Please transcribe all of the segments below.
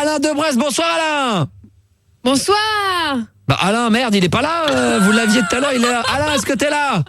Alain de Brest. Bonsoir Alain. Bonsoir. Bah Alain, merde, il est pas là. Vous l'aviez tout à l'heure, il est là. Alain, est-ce que t'es là?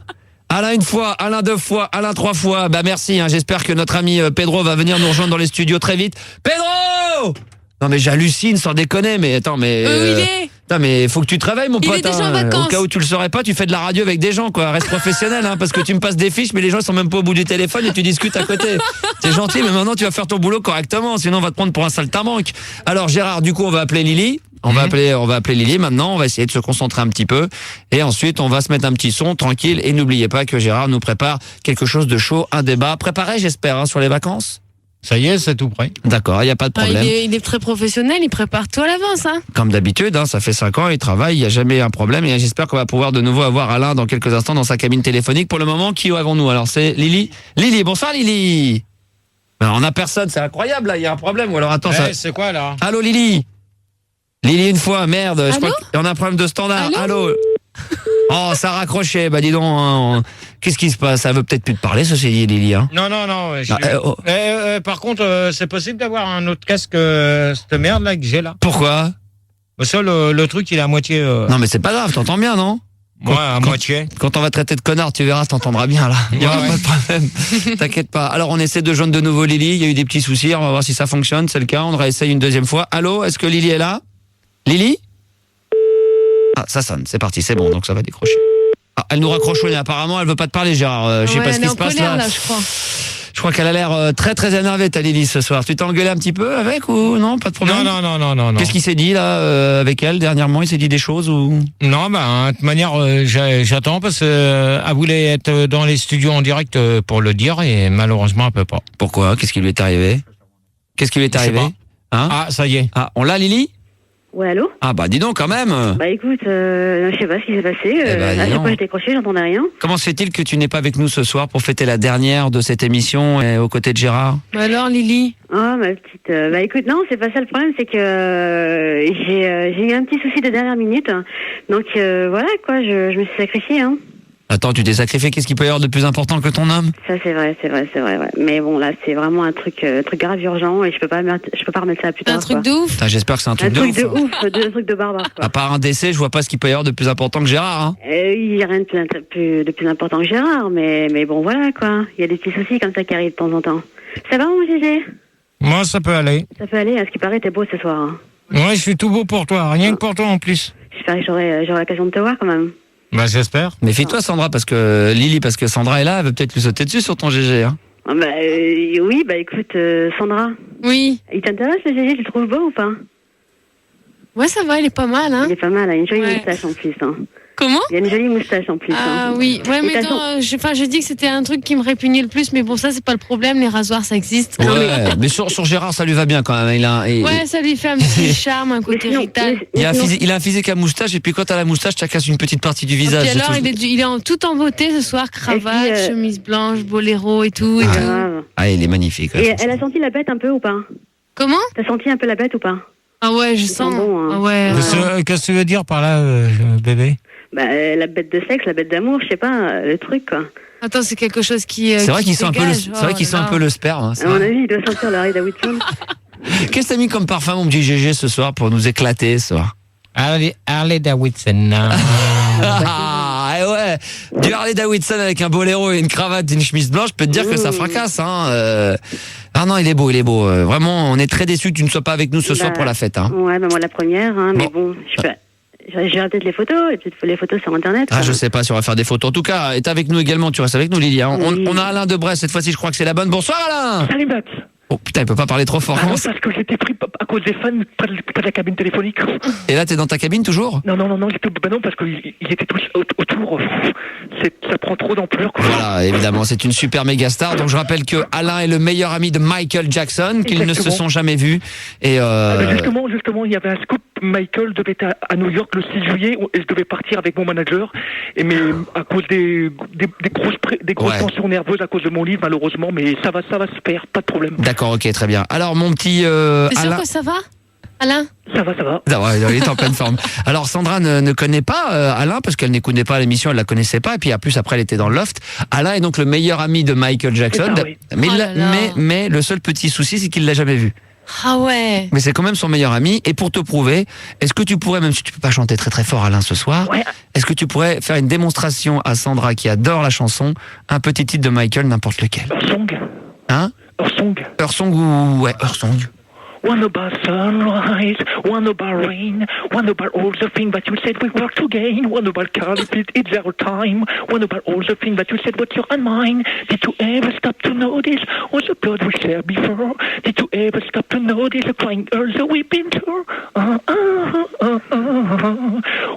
Alain une fois, Alain deux fois, Alain trois fois. Bah merci, j'espère que notre ami Pedro va venir nous rejoindre dans les studios très vite. Pedro! Non mais j'hallucine sans déconner, mais attends, mais... Où il est? Putain, mais faut que tu travailles mon pote. Il est déjà en vacances. Au cas où tu le saurais pas, tu fais de la radio avec des gens, quoi. Reste professionnel, parce que tu me passes des fiches, mais les gens sont même pas au bout du téléphone et tu discutes à côté. T'es gentil, mais maintenant tu vas faire ton boulot correctement, sinon on va te prendre pour un saltimbanque. Alors Gérard, du coup on va appeler Lily. On va appeler Lily maintenant, on va essayer de se concentrer un petit peu et ensuite on va se mettre un petit son tranquille et n'oubliez pas que Gérard nous prépare quelque chose de chaud, un débat préparé j'espère sur les vacances. Ça y est, c'est tout prêt. D'accord, il n'y a pas de problème. Il est très professionnel, il prépare tout à l'avance. Comme d'habitude, ça fait 5 ans, il travaille, il n'y a jamais un problème et j'espère qu'on va pouvoir de nouveau avoir Alain dans quelques instants dans sa cabine téléphonique. Pour le moment, qui avons-nous? Alors c'est Lily. Lily, bonsoir Lily. Ben, on n'a personne, c'est incroyable là, il y a un problème ou alors attends ça... C'est quoi là? Allô Lily. Lily une fois, merde, je crois qu'il y en a un problème de standard. Allô. Oh, ça a raccroché, bah dis donc, qu'est-ce qui se passe? Ça veut peut-être plus te parler, ceci dit, Lily. Non. Par contre, c'est possible d'avoir un autre casque, cette merde là que j'ai là? Pourquoi? Ça, le truc, il est à moitié... Non mais c'est pas grave, t'entends bien, non? Ouais, à moitié. Quand on va traiter de connard, tu verras, t'entendras bien là. Il n'y aura pas de problème. T'inquiète pas. Alors on essaie de joindre de nouveau Lily, il y a eu des petits soucis, on va voir si ça fonctionne, c'est le cas, on réessaye une deuxième fois. Allô, est-ce que Lily est là? Lily? Ah, ça sonne, c'est parti, c'est bon, donc ça va décrocher. Ah, elle nous raccroche, mais apparemment elle veut pas te parler, Gérard. Je sais pas ce qui se passe là. Je crois qu'elle a l'air très très énervée, ta Lily, ce soir. Tu t'es engueulé un petit peu avec ou non? Pas de problème? Non. Qu'est-ce qu'il s'est dit là avec elle dernièrement? Il s'est dit des choses ou? Non, de toute manière, j'attends parce qu'elle voulait être dans les studios en direct pour le dire et malheureusement elle peut pas. Pourquoi? Qu'est-ce qui lui est arrivé? Ah, ça y est. Ah, on l'a Lily? Ouais, allô? Ah bah dis donc quand même. Bah écoute, je sais pas ce qui s'est passé. À chaque fois j'ai décroché, j'entendais rien. Comment se fait-il que tu n'es pas avec nous ce soir pour fêter la dernière de cette émission et aux côtés de Gérard? Bah alors Lily? Oh ma petite, bah écoute, non, c'est pas ça le problème, c'est que j'ai eu un petit souci de dernière minute. Donc voilà quoi, je me suis sacrifiée. Attends, tu t'es sacrifié, qu'est-ce qu'il peut y avoir de plus important que ton homme? Ça c'est vrai, ouais. Mais bon là c'est vraiment un truc grave urgent et je peux pas remettre ça plus tard. Un truc de ouf. J'espère que c'est un truc de ouf. Un truc de barbare quoi. À part un décès, je vois pas ce qu'il peut y avoir de plus important que Gérard. Il y a rien de plus important que Gérard, mais bon voilà quoi. Il y a des petits soucis comme ça qui arrivent de temps en temps. Ça va mon Gégé? Moi ça peut aller. Ça peut aller, à ce qui paraît t'es beau ce soir. Ouais, je suis tout beau pour toi, rien que pour toi en plus. J'espère que j'aurai l'occasion de te voir quand même. Bah j'espère. Méfie-toi Sandra, parce que Sandra est là, elle veut peut-être lui sauter dessus sur ton GG. Oui, bah écoute, Sandra. Oui. Il t'intéresse le GG, tu le trouves beau ou pas? Ouais, ça va, il est pas mal, Il est pas mal, il a une jolie moustache en plus. Comment? Il a une jolie moustache en plus. Ah oui, ouais, mais non, j'ai dit que c'était un truc qui me répugnait le plus, mais bon, ça c'est pas le problème, les rasoirs ça existe. Ouais, mais sur Gérard ça lui va bien quand même. Ouais, ça lui fait un petit charme, un côté rital. Il a un physique à moustache et puis quand t'as la moustache, tu casse une petite partie du visage. Et alors, il est tout en beauté ce soir, cravate, chemise blanche, boléro et tout. Il est magnifique. Et elle a senti la bête un peu ou pas? Comment? T'as senti un peu la bête ou pas? Ah ouais, je sens. Bon, Ah ouais. Qu'est-ce que tu veux dire par là, bébé? Bah, la bête de sexe, la bête d'amour, je sais pas, le truc, quoi. Attends, c'est quelque chose qui. C'est vrai qu'il sent un peu le sperme. À mon avis, il doit sentir le Harley Davidson. Qu'est-ce que t'as mis comme parfum, mon petit GG, ce soir, pour nous éclater, ce soir? Harley Davidson. Ouais. Du Harley Davidson avec un boléro et une cravate et une chemise blanche, je peux te dire que ça fracasse. Ah non, il est beau. Vraiment, on est très déçus que tu ne sois pas avec nous ce soir pour la fête. Ouais, moi la première, mais bon, je peux... J'ai peut-être les photos, et peut-être les photos sur Internet. Je sais pas si on va faire des photos. En tout cas, est avec nous également, tu restes avec nous, Lily. On a Alain de Brest, cette fois-ci, je crois que c'est la bonne. Bonsoir, Alain. Salut, Max. Oh putain, il peut pas parler trop fort. Non, parce que j'étais pris à cause des fans près de la cabine téléphonique. Et là, t'es dans ta cabine toujours? Non, non, parce qu'ils étaient tous autour. Ça prend trop d'ampleur, quoi. Voilà, évidemment, c'est une super méga star. Donc je rappelle que Alain est le meilleur ami de Michael Jackson, qu'ils ne se sont jamais vus. Et Justement, il y avait un scoop. Michael devait être à New York le 6 juillet et je devais partir avec mon manager. Mais à cause des grosses tensions nerveuses à cause de mon livre, malheureusement, mais ça va se faire, pas de problème. D'accord, ok, très bien. Alors mon petit T'es sûr que ça va, Alain? Ça va. Il est en pleine forme. Alors Sandra ne connaît pas Alain parce qu'elle n'écoutait pas l'émission, elle la connaissait pas. Et puis en plus après elle était dans le loft. Alain est donc le meilleur ami de Michael Jackson. Ça, oui. Mais le seul petit souci c'est qu'il l'a jamais vu. Ah ouais. Mais c'est quand même son meilleur ami. Et pour te prouver, est-ce que tu pourrais, même si tu peux pas chanter très très fort Alain ce soir, est-ce que tu pourrais faire une démonstration à Sandra qui adore la chanson, un petit titre de Michael, n'importe lequel. Earthsong. Hein? Earthsong. Earthsong ou... Ouais, Earthsong. One about sunrise, one about rain, one about all the things that you said we work to gain, one about Caliphate, it's our time, one about all the things that you said what you're on mine. Did you ever stop to notice all the blood we shared before? Did you ever stop to notice the crying girls that we've been through?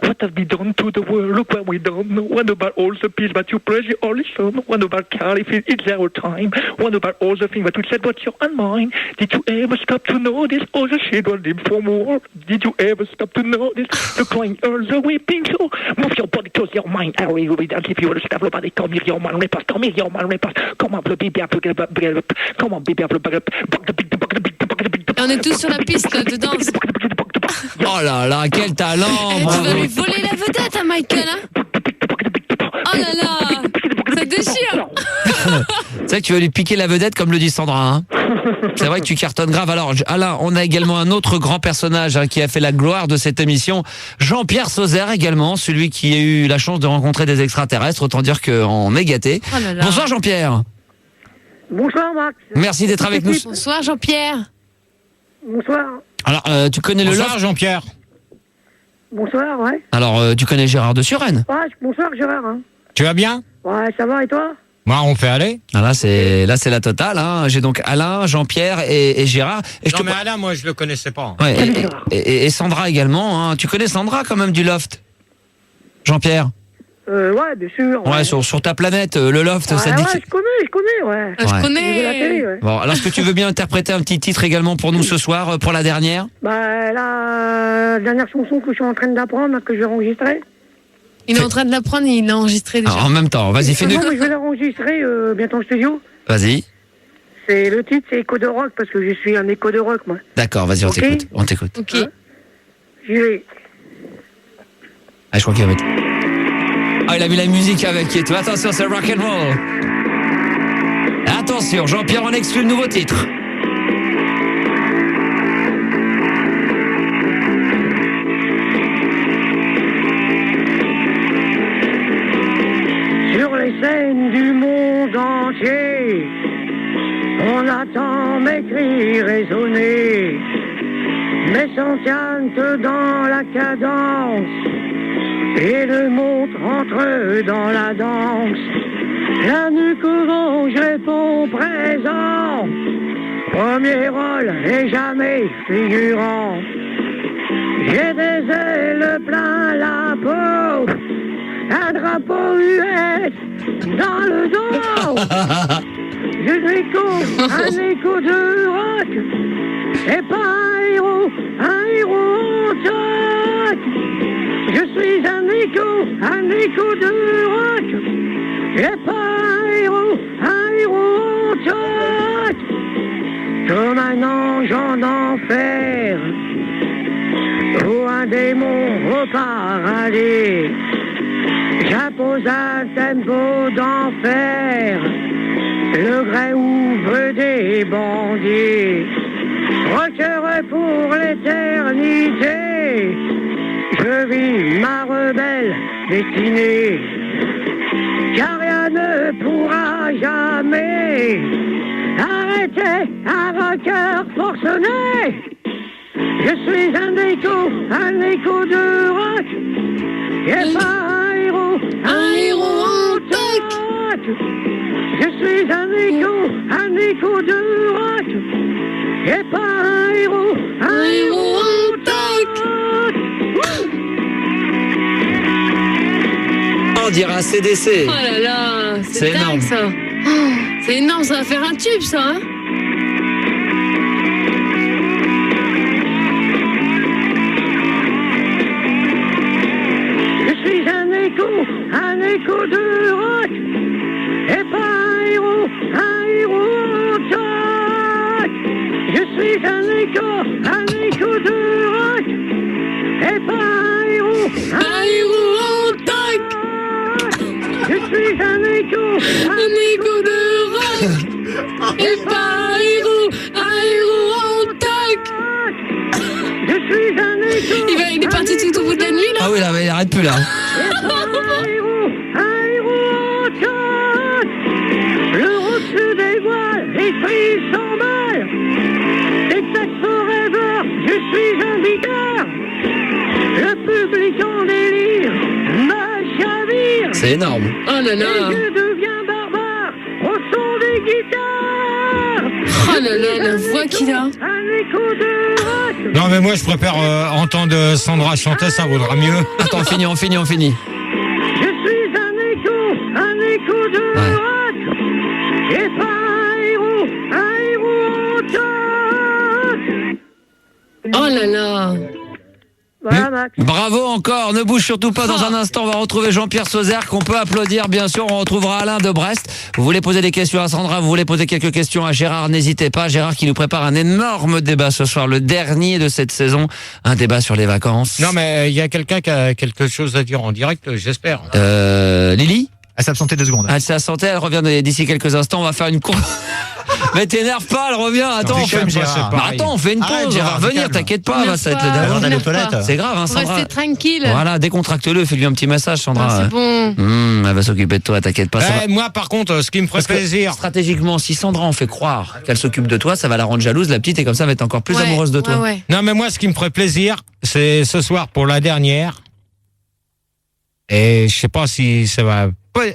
What have we done to the world? Look what we done. One about all the peace that you praise your only son, one about Caliphate, it's our time, one about all the things that we said what you're on mine. Did you ever stop to notice all the shit was dim from war? Did you ever stop to notice the crying earls, the weeping so? Move your body close your mind, Harry, we don't give you a step, nobody come here, your man, repass, come here, your man, repass. Come on, baby, come on, baby, On est tous sur la piste de danse. Oh là là, quel talent! Tu vas lui voler la vedette à Michael, hein? Oh là là! Ça déchire! C'est vrai que tu vas lui piquer la vedette, comme le dit Sandra, hein. C'est vrai que tu cartonnes grave. Alors, Alain, on a également un autre grand personnage qui a fait la gloire de cette émission, Jean-Pierre Sauzère également, celui qui a eu la chance de rencontrer des extraterrestres, autant dire qu'on est gâtés. Oh là là. Bonsoir Jean-Pierre. Bonsoir Max. Merci d'être avec nous. Bonsoir Jean-Pierre. Bonsoir. Alors, tu connais Bonsoir le loft Jean-Pierre. Bonsoir, ouais. Alors, tu connais Gérard de Suresnes? Ouais, bonsoir Gérard. Hein. Tu vas bien? Ouais, ça va et toi? Moi, on fait aller. Ah, là, c'est la totale. Hein. J'ai donc Alain, Jean-Pierre et Gérard. Et Non, mais Alain, moi, je le connaissais pas. Ouais, et Sandra également. Hein. Tu connais Sandra quand même du loft, Jean-Pierre? Ouais, bien sûr. Ouais, sur ta planète, le loft, ouais, ça te dit. Ouais, je connais, ouais. Je Ouais. connais. J'ai vu la télé, ouais. Bon, alors est-ce que tu veux bien interpréter un petit titre également pour nous ce soir, pour la dernière? Bah, la dernière chanson que je suis en train d'apprendre, que je vais enregistrer. Il est en train de l'apprendre, il l'a enregistré déjà. Alors, en même temps, vas-y, fais-nous. Non, mais je vais l'enregistrer bientôt en studio. Vas-y. C'est le titre, c'est Écho de rock, parce que je suis un écho de rock, moi. D'accord, vas-y, on Ok. t'écoute. On t'écoute. Ok. Hein? J'y vais. Ah, je crois qu'il va mettre. Ah, il a mis la musique avec et tout. Attention, c'est rock'n'roll. Attention, Jean-Pierre en exclut le nouveau titre. Sur les scènes du monde entier, on attend mes cris résonner, mes chantent dans la cadence, et le montre entre dans la danse. La nuque orange répond présent, premier rôle et jamais figurant. J'ai des ailes plein la peau, un drapeau US dans le dos. Je suis un écho de rock, et pas un héros en toc. Je suis un écho de rock, et pas un héros en toc. Comme un ange en enfer, ou un démon au paradis. J'impose un tempo d'enfer, le gré ouvre des bandits. Rocker pour l'éternité, je vis ma rebelle destinée. Car rien ne pourra jamais arrêter un rocker forcené. Je suis un écho de rock, et pas un héros en toc. Je suis un écho de rock, et pas un héros en toc. On dirait un CDC. Oh là là, C'est dingue énorme. ça. Oh, c'est énorme, ça va faire un tube ça. Hein. Je suis un écho de rock, et pas un héros en toc. Je suis un écho de rock, et pas un héros en toc. Je suis un écho de rock, et pas un héros en toc. Je suis un écho. Il est parti tout au bout de la nuit, là. Ah oui, là, mais il arrête plus, là. Un héros automne. Le route se dévoile, l'esprit s'emballe. Texas Forever, je suis un leader. Le public en délire, ma chavire. C'est énorme. Oh là Et là. je deviens barbare au son des guitares. Oh là là, la voix qu'il a. Un écho de rock. Non, mais moi, je préfère entendre Sandra chanter, ça vaudra mieux. Attends, on finit. Je suis un écho de Ouais. rock. Et pas un héros automne. Oh là là. Voilà, Max. Bravo encore, ne bouge surtout pas. Dans un instant, on va retrouver Jean-Pierre Sauzère, qu'on peut applaudir, bien sûr. On retrouvera Alain de Brest. Vous voulez poser des questions à Sandra, vous voulez poser quelques questions à Gérard, n'hésitez pas. Gérard qui nous prépare un énorme débat ce soir, le dernier de cette saison. Un débat sur les vacances. Non, mais il y a quelqu'un qui a quelque chose à dire en direct, j'espère. Lily? Elle s'est absentée 2 secondes. Elle s'est absentée, elle revient d'ici quelques instants. On va faire une course. Mais t'énerve pas, elle revient. Attends, Non, on fait calme, une pause. Gérard. Bah, attends, on fait une Arrête, pause. On va Gérard, revenir, calme. t'inquiète pas. Énerve Ça va être pas. le dernier. Avant d'aller aux Énerve pas. toilettes. C'est grave, hein, Faut Sandra. rester tranquille. Voilà, décontracte-le, fais-lui un petit massage, Sandra. Ah, c'est bon. Elle va s'occuper de toi, t'inquiète pas. Ça va. Moi, par contre, ce qui me ferait Parce que plaisir, stratégiquement, si Sandra en fait croire qu'elle s'occupe de toi, ça va la rendre jalouse, la petite, et comme ça, elle va être encore plus Ouais, amoureuse de toi. Ouais. non, mais moi, ce qui me ferait plaisir, c'est ce soir pour la dernière. Et je sais pas si ça va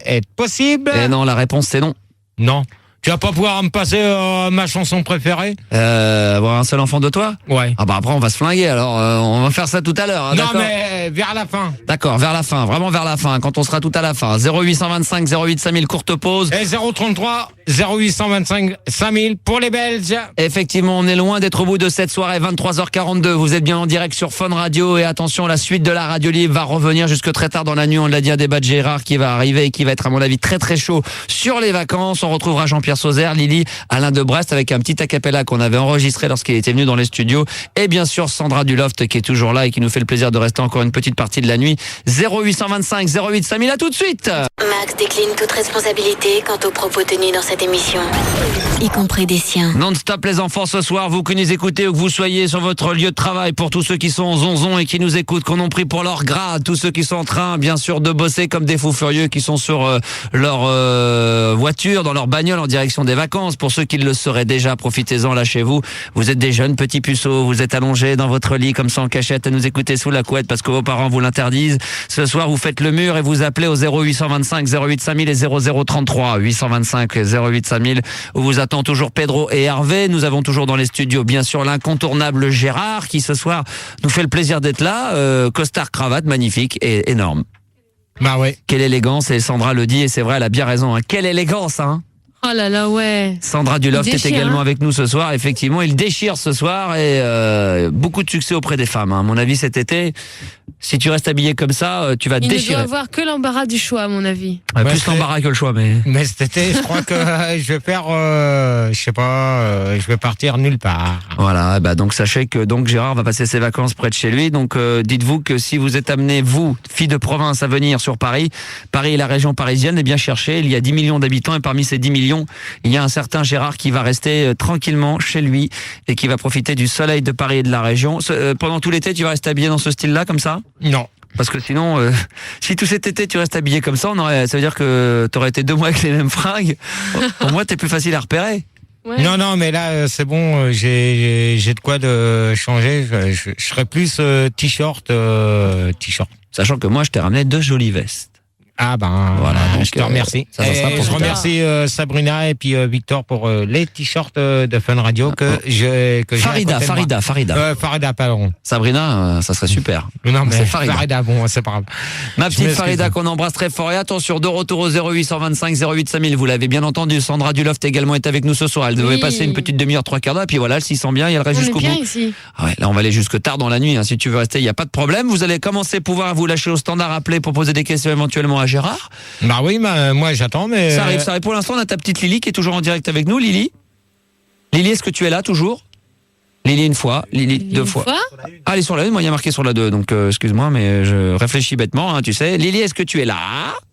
être possible. Et non, la réponse, c'est non. Non. Tu vas pas pouvoir me passer ma chanson préférée? Avoir un seul enfant de toi? Ouais. Ah bah après, on va se flinguer, alors on va faire ça tout à l'heure. Hein, non, d'accord mais vers la fin. D'accord, vers la fin, vraiment vers la fin, quand on sera tout à la fin. 0825 08 5000, courte pause. Et 033 0825 5000 pour les Belges. Effectivement, on est loin d'être au bout de cette soirée, 23h42. Vous êtes bien en direct sur Fun Radio et attention, la suite de la radio libre va revenir jusque très tard dans la nuit. On l'a dit, un débat de Gérard qui va arriver et qui va être à mon avis très très chaud sur les vacances. On retrouvera Jean-Pierre Sauzère, Lily, Alain de Brest avec un petit acapella qu'on avait enregistré lorsqu'il était venu dans les studios. Et bien sûr, Sandra Duloft qui est toujours là et qui nous fait le plaisir de rester encore une petite partie de la nuit. 0825 08 5000, à tout de suite. Max décline toute responsabilité quant aux propos tenus dans cette émission, y compris des siens. Non-stop les enfants ce soir, vous que nous écoutez ou que vous soyez sur votre lieu de travail, pour tous ceux qui sont en zonzon et qui nous écoutent, qu'on en prie pour leur grade, tous ceux qui sont en train bien sûr de bosser comme des fous furieux, qui sont sur leur voiture, dans leur bagnole en direction des vacances, pour ceux qui le seraient déjà, profitez-en là chez vous. Vous êtes des jeunes petits puceaux, vous êtes allongés dans votre lit comme ça en cachette à nous écouter sous la couette parce que vos parents vous l'interdisent. Ce soir vous faites le mur et vous appelez au 0825 08 5000 et 0033 825 08 5000 où vous attend toujours Pedro et Hervé. Nous avons toujours dans les studios bien sûr l'incontournable Gérard qui ce soir nous fait le plaisir d'être là, costard cravate magnifique et énorme. Bah ouais. Quelle élégance, et Sandra le dit et c'est vrai, elle a bien raison, hein. Quelle élégance, hein. Oh là là, ouais. Sandra Duloft Il est déchire, également hein. avec nous ce soir. Effectivement, il déchire ce soir et beaucoup de succès auprès des femmes. À mon avis, cet été, si tu restes habillé comme ça, tu vas te Il ne doit déchirer. avoir que l'embarras du choix, à mon avis. Plus l'embarras que le choix, mais... Mais cet été, je crois que je vais faire, je sais pas, je vais partir nulle part. Voilà, bah donc sachez que donc Gérard va passer ses vacances près de chez lui. Donc dites-vous que si vous êtes amené, vous, fille de province, à venir sur Paris et la région parisienne, eh bien cherchez, il y a 10 millions d'habitants et parmi ces 10 millions, il y a un certain Gérard qui va rester tranquillement chez lui et qui va profiter du soleil de Paris et de la région. Pendant tout l'été, tu vas rester habillé dans ce style-là, comme ça ? Non. Parce que sinon, si tout cet été tu restes habillé comme ça, ça veut dire que tu aurais été 2 mois avec les mêmes fringues. Au moins, t'es plus facile à repérer. Ouais. Non, mais là, c'est bon, j'ai de quoi de changer. Je serai plus t-shirt. Sachant que moi, je t'ai ramené 2 jolies vestes. Ah ben, Voilà, donc, je te remercie. ça sera pour je plus tard. remercie Sabrina et puis Victor pour les t-shirts de Fun Radio que j'ai Farida, à côté de moi. Farida, pardon. Sabrina, ça serait super. Non, mais C'est Farida. bon, c'est pas grave. Ma Je petite m'excuse. Farida qu'on embrasse très fort. Et attention, de retour au 0825 08 5000. Vous l'avez bien entendu, Sandra Duloft également est avec nous ce soir. Elle devait Oui. passer une petite demi-heure, 3/4 d'heure. Et puis voilà, elle s'y sent bien et elle reste On est jusqu'au bien bout. ici. Ah ouais, là, on va aller jusque tard dans la nuit. Hein. Si tu veux rester, il n'y a pas de problème. Vous allez commencer à pouvoir vous lâcher au standard, appeler pour poser des questions éventuellement à Gérard. Bah oui, moi j'attends, mais. Ça arrive, ça arrive. Pour l'instant, on a ta petite Lily qui est toujours en direct avec nous. Lily, est-ce que tu es là toujours? Lily une fois, Lily deux fois. Ah, elle est sur la 1, moi il y a marqué sur la 2, donc excuse-moi, mais je réfléchis bêtement, hein, tu sais. Lily, est-ce que tu es là?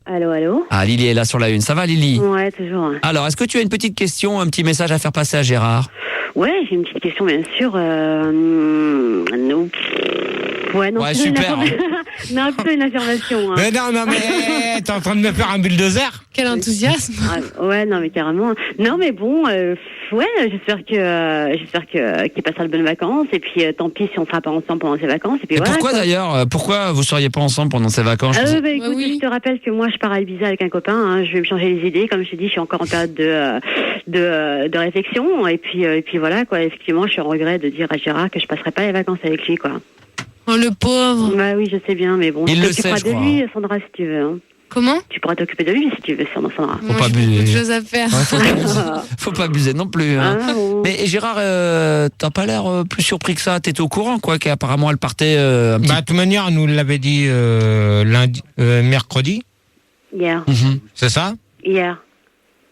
Allô, allô? Ah, Lily est là sur la 1. Ça va, Lily? Ouais, toujours. Alors, est-ce que tu as une petite question, un petit message à faire passer à Gérard? Ouais, j'ai une petite question, bien sûr. Ouais, non, Ouais, plutôt une super. non, plutôt une affirmation. Hein. Mais non, mais t'es en train de me faire un bulldozer. Quel enthousiasme. Ouais, non, mais carrément. Non, mais bon, ouais, j'espère qu'il passera de bonnes vacances. Et puis, tant pis si on sera pas ensemble pendant ses vacances. Et puis Et voilà. pourquoi quoi. d'ailleurs Pourquoi vous seriez pas ensemble pendant ces vacances? Bah, écoute, oui. Je te rappelle que moi, je pars à Ibiza avec un copain. Hein, je vais me changer les idées. Comme je te dis, je suis encore en période de réflexion. Et puis voilà, quoi. Effectivement, je suis en regret de dire à Gérard que je passerai pas les vacances avec lui, quoi. Oh, le pauvre. Bah oui, je sais bien, mais bon. Il le tu sait, pourras je de crois. lui, Sandra, si tu veux. Hein. Comment? Tu pourras t'occuper de lui si tu veux, Sandra. Faut Moi, pas j'ai beaucoup de abuser. choses à faire. Ouais, faut pas abuser non plus. Hein. Ah, bon. Mais Gérard, t'as pas l'air plus surpris que ça. T'étais au courant, quoi, qu'apparemment elle partait un petit Bah, de toute manière, elle nous l'avait dit mercredi, Hier. c'est ça?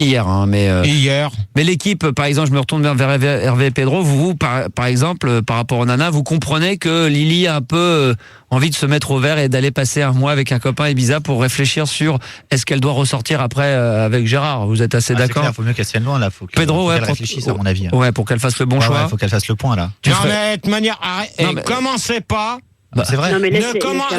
hier, hein, mais Hier. mais l'équipe, par exemple, je me retourne vers Hervé et Pedro. Vous, par exemple, par rapport aux nanas, vous comprenez que Lily a un peu envie de se mettre au vert et d'aller passer un mois avec un copain Ibiza pour réfléchir sur est-ce qu'elle doit ressortir après avec Gérard. Vous êtes assez d'accord? Il faut mieux qu'elle se tienne loin là. Faut Pedro, ouais, qu'elle réfléchisse à mon avis. Ouais, pour qu'elle fasse le bon choix. Il faut qu'elle fasse le point là. Non, mais de toute manière, Non, mais- commencez pas. Bah, c'est vrai. Non, mais Ne laisse-les commencez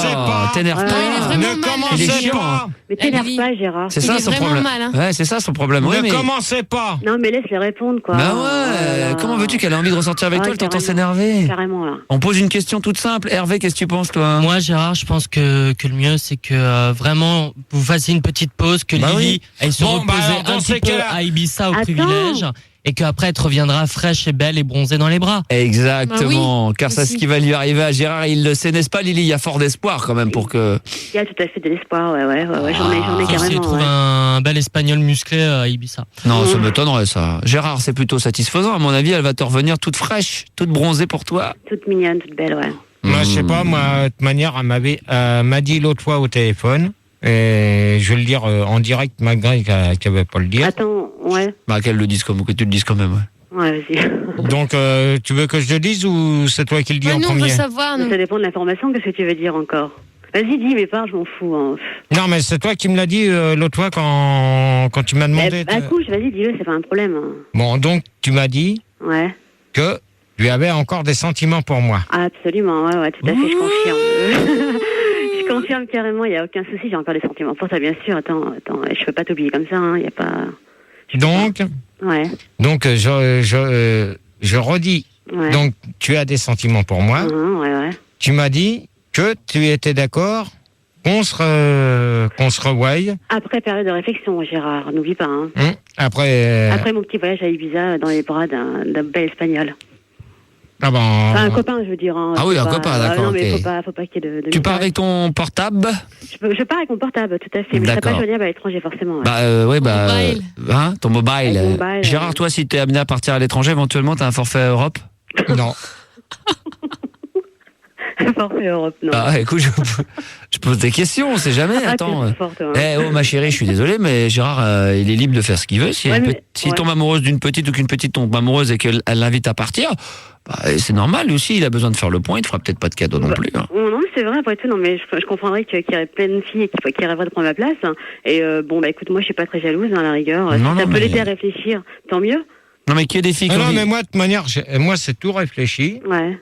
Oh, pas. t'énerve Non, il est pas. vraiment Ne mal. Il est commencez chiant, pas. hein. Mais t'énerve Lily. pas, Gérard. C'est Il ça est son vraiment problème. mal, hein. Ouais, c'est ça son problème. Oui, Ne mais commencez pas. Non, mais laisse-les répondre, quoi. bah ouais. Comment veux-tu qu'elle ait envie de ressortir avec Ouais, toi? Elle t'entend carrément. s'énerver. Carrément, là. On pose une question toute simple. Hervé, qu'est-ce que tu penses, toi? Moi, Gérard, je pense que le mieux, c'est que vraiment, vous fassiez une petite pause, que Bah Lily oui. aille se Bon, bah reposer alors, dans un ces petit peu cas-là- à Ibiza au Attends. privilège, et qu'après, elle te reviendra fraîche et belle et bronzée dans les bras. Exactement, Bah oui, car c'est ce aussi. qui va lui arriver à Gérard. Il le sait, n'est-ce pas, Lily? Il y a fort d'espoir quand même pour que. Il y a tout à fait de l'espoir, ouais, j'en ai Faut essayer de carrément. trouver Ouais. un bel espagnol musclé à Ibiza. Non, ça m'étonnerait ça. Gérard, c'est plutôt satisfaisant. À mon avis, elle va te revenir toute fraîche, toute bronzée pour toi. Toute mignonne, toute belle, ouais. Moi, je sais pas, moi, de toute manière, elle m'a dit l'autre fois au téléphone, et je vais le dire en direct, malgré qu'elle veut pas le dire. Attends, ouais. Bah, qu'elle le dise comme, que tu le dises quand même, ouais. Ouais, vas-y. Donc, tu veux que je le dise ou c'est toi qui le dis Ouais, en nous, on veut premier? savoir. nous. Ça dépend de l'information, qu'est-ce que tu veux dire encore? Vas-y, dis, mais parle, je m'en fous. Hein. Non, mais c'est toi qui me l'as dit l'autre fois quand tu m'as demandé. Bah, couche, vas-y, dis-le, c'est pas un problème. Hein. Bon, donc, tu m'as dit Ouais. que tu avais encore des sentiments pour moi. Ah, absolument, ouais, tout à fait, je confirme. Je confirme carrément, il n'y a aucun souci, j'ai encore des sentiments pour toi, bien sûr. Attends, je peux pas t'oublier comme ça, il n'y a pas... Donc, Ouais, je redis. ouais. Donc, tu as des sentiments pour moi. Ouais. Tu m'as dit que tu étais d'accord qu'on se revoie. Après période de réflexion, Gérard, n'oublie pas. Hein. Après, Après mon petit voyage à Ibiza dans les bras d'un bel espagnol. ah ben, Enfin, un copain, je veux dire. Hein. Ah oui, Faut un pas- copain, d'accord, Non, mais ok. faut pas qu'il y ait de Tu pars mystère. avec ton portable? Je pars avec mon portable, tout à fait. Mais je serai pas D'accord. joignable à l'étranger, forcément. Ouais. Bah, ouais, bah. mobile. Hein, ton mobile. Avec mon mobile, Gérard, toi, si t'es amené à partir à l'étranger, éventuellement, t'as un forfait Europe? non. Forfait Europe, non. Bah, écoute, je pose des questions, on sait jamais. Ah, Attends. t'es forte, hein. Oh ma chérie, je suis désolé, mais Gérard, il est libre de faire ce qu'il veut. Si Ouais, elle mais- peut- s'il ouais. tombe amoureuse d'une petite ou qu'une petite tombe amoureuse et qu'elle l'invite à partir, bah, c'est normal. Lui aussi, il a besoin de faire le point. Il te fera peut-être pas de cadeau non Bah, plus. Hein. Non, mais c'est vrai, après tout, non, mais je comprendrais qu'il y aurait plein de filles qui rêveraient de prendre ma place. Hein. Et bon, bah écoute, moi, je suis pas très jalouse, hein, à la rigueur. Non, Si non, ça peut mais- l'aider à réfléchir, tant mieux. Non, mais qu'il y ait des filles qui ont non, envie- mais moi, de toute manière, moi, c'est tout réfléchi. Ouais.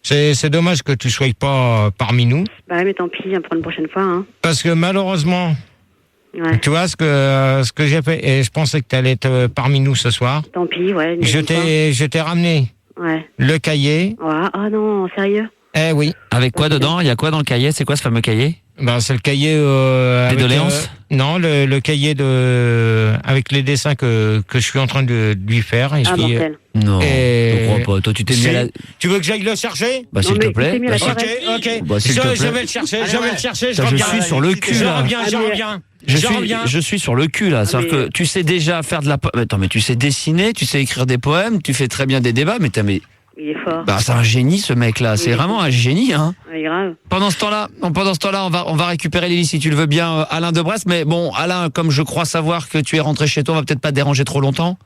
C'est dommage que tu sois pas parmi nous. Bah, mais tant pis, hein, pour une prochaine fois. Hein. Parce que malheureusement, Ouais. tu vois ce que j'ai fait, et je pensais que tu allais être parmi nous ce soir. Tant pis, ouais. Je t'ai ramené Ouais. le cahier. Ouais. Ah non, sérieux? Eh oui. Avec quoi dedans? Il y a quoi dans le cahier? C'est quoi ce fameux cahier? Ben, c'est le cahier. Des doléances? Non, le cahier avec les dessins que je suis en train de lui faire. Et Ah, mortel. Non, Et- je crois pas. Toi, tu t'es mis Si. à la... Tu veux que j'aille le chercher? Bah, s'il Non, te mais plaît. tu t'es mis à la Bah, terre. Ok. Bah, s'il te je plaît. vais le chercher, je vais le chercher, je Putain, je reviens. suis sur le cul, Je là. reviens, je Ah, mais- reviens. Je suis sur le cul, là. C'est-à-dire mais- que tu sais déjà faire de la... Attends, mais tu sais dessiner, tu sais écrire des poèmes, tu fais très bien des débats, mais Il est fort. bah, c'est un génie, ce mec-là. C'est Oui. vraiment un génie, hein. Ouais, grave. Pendant ce temps-là, on va récupérer Lily, si tu le veux bien, Alain de Brest. Mais bon, Alain, comme je crois savoir que tu es rentré chez toi, on va peut-être pas te déranger trop longtemps.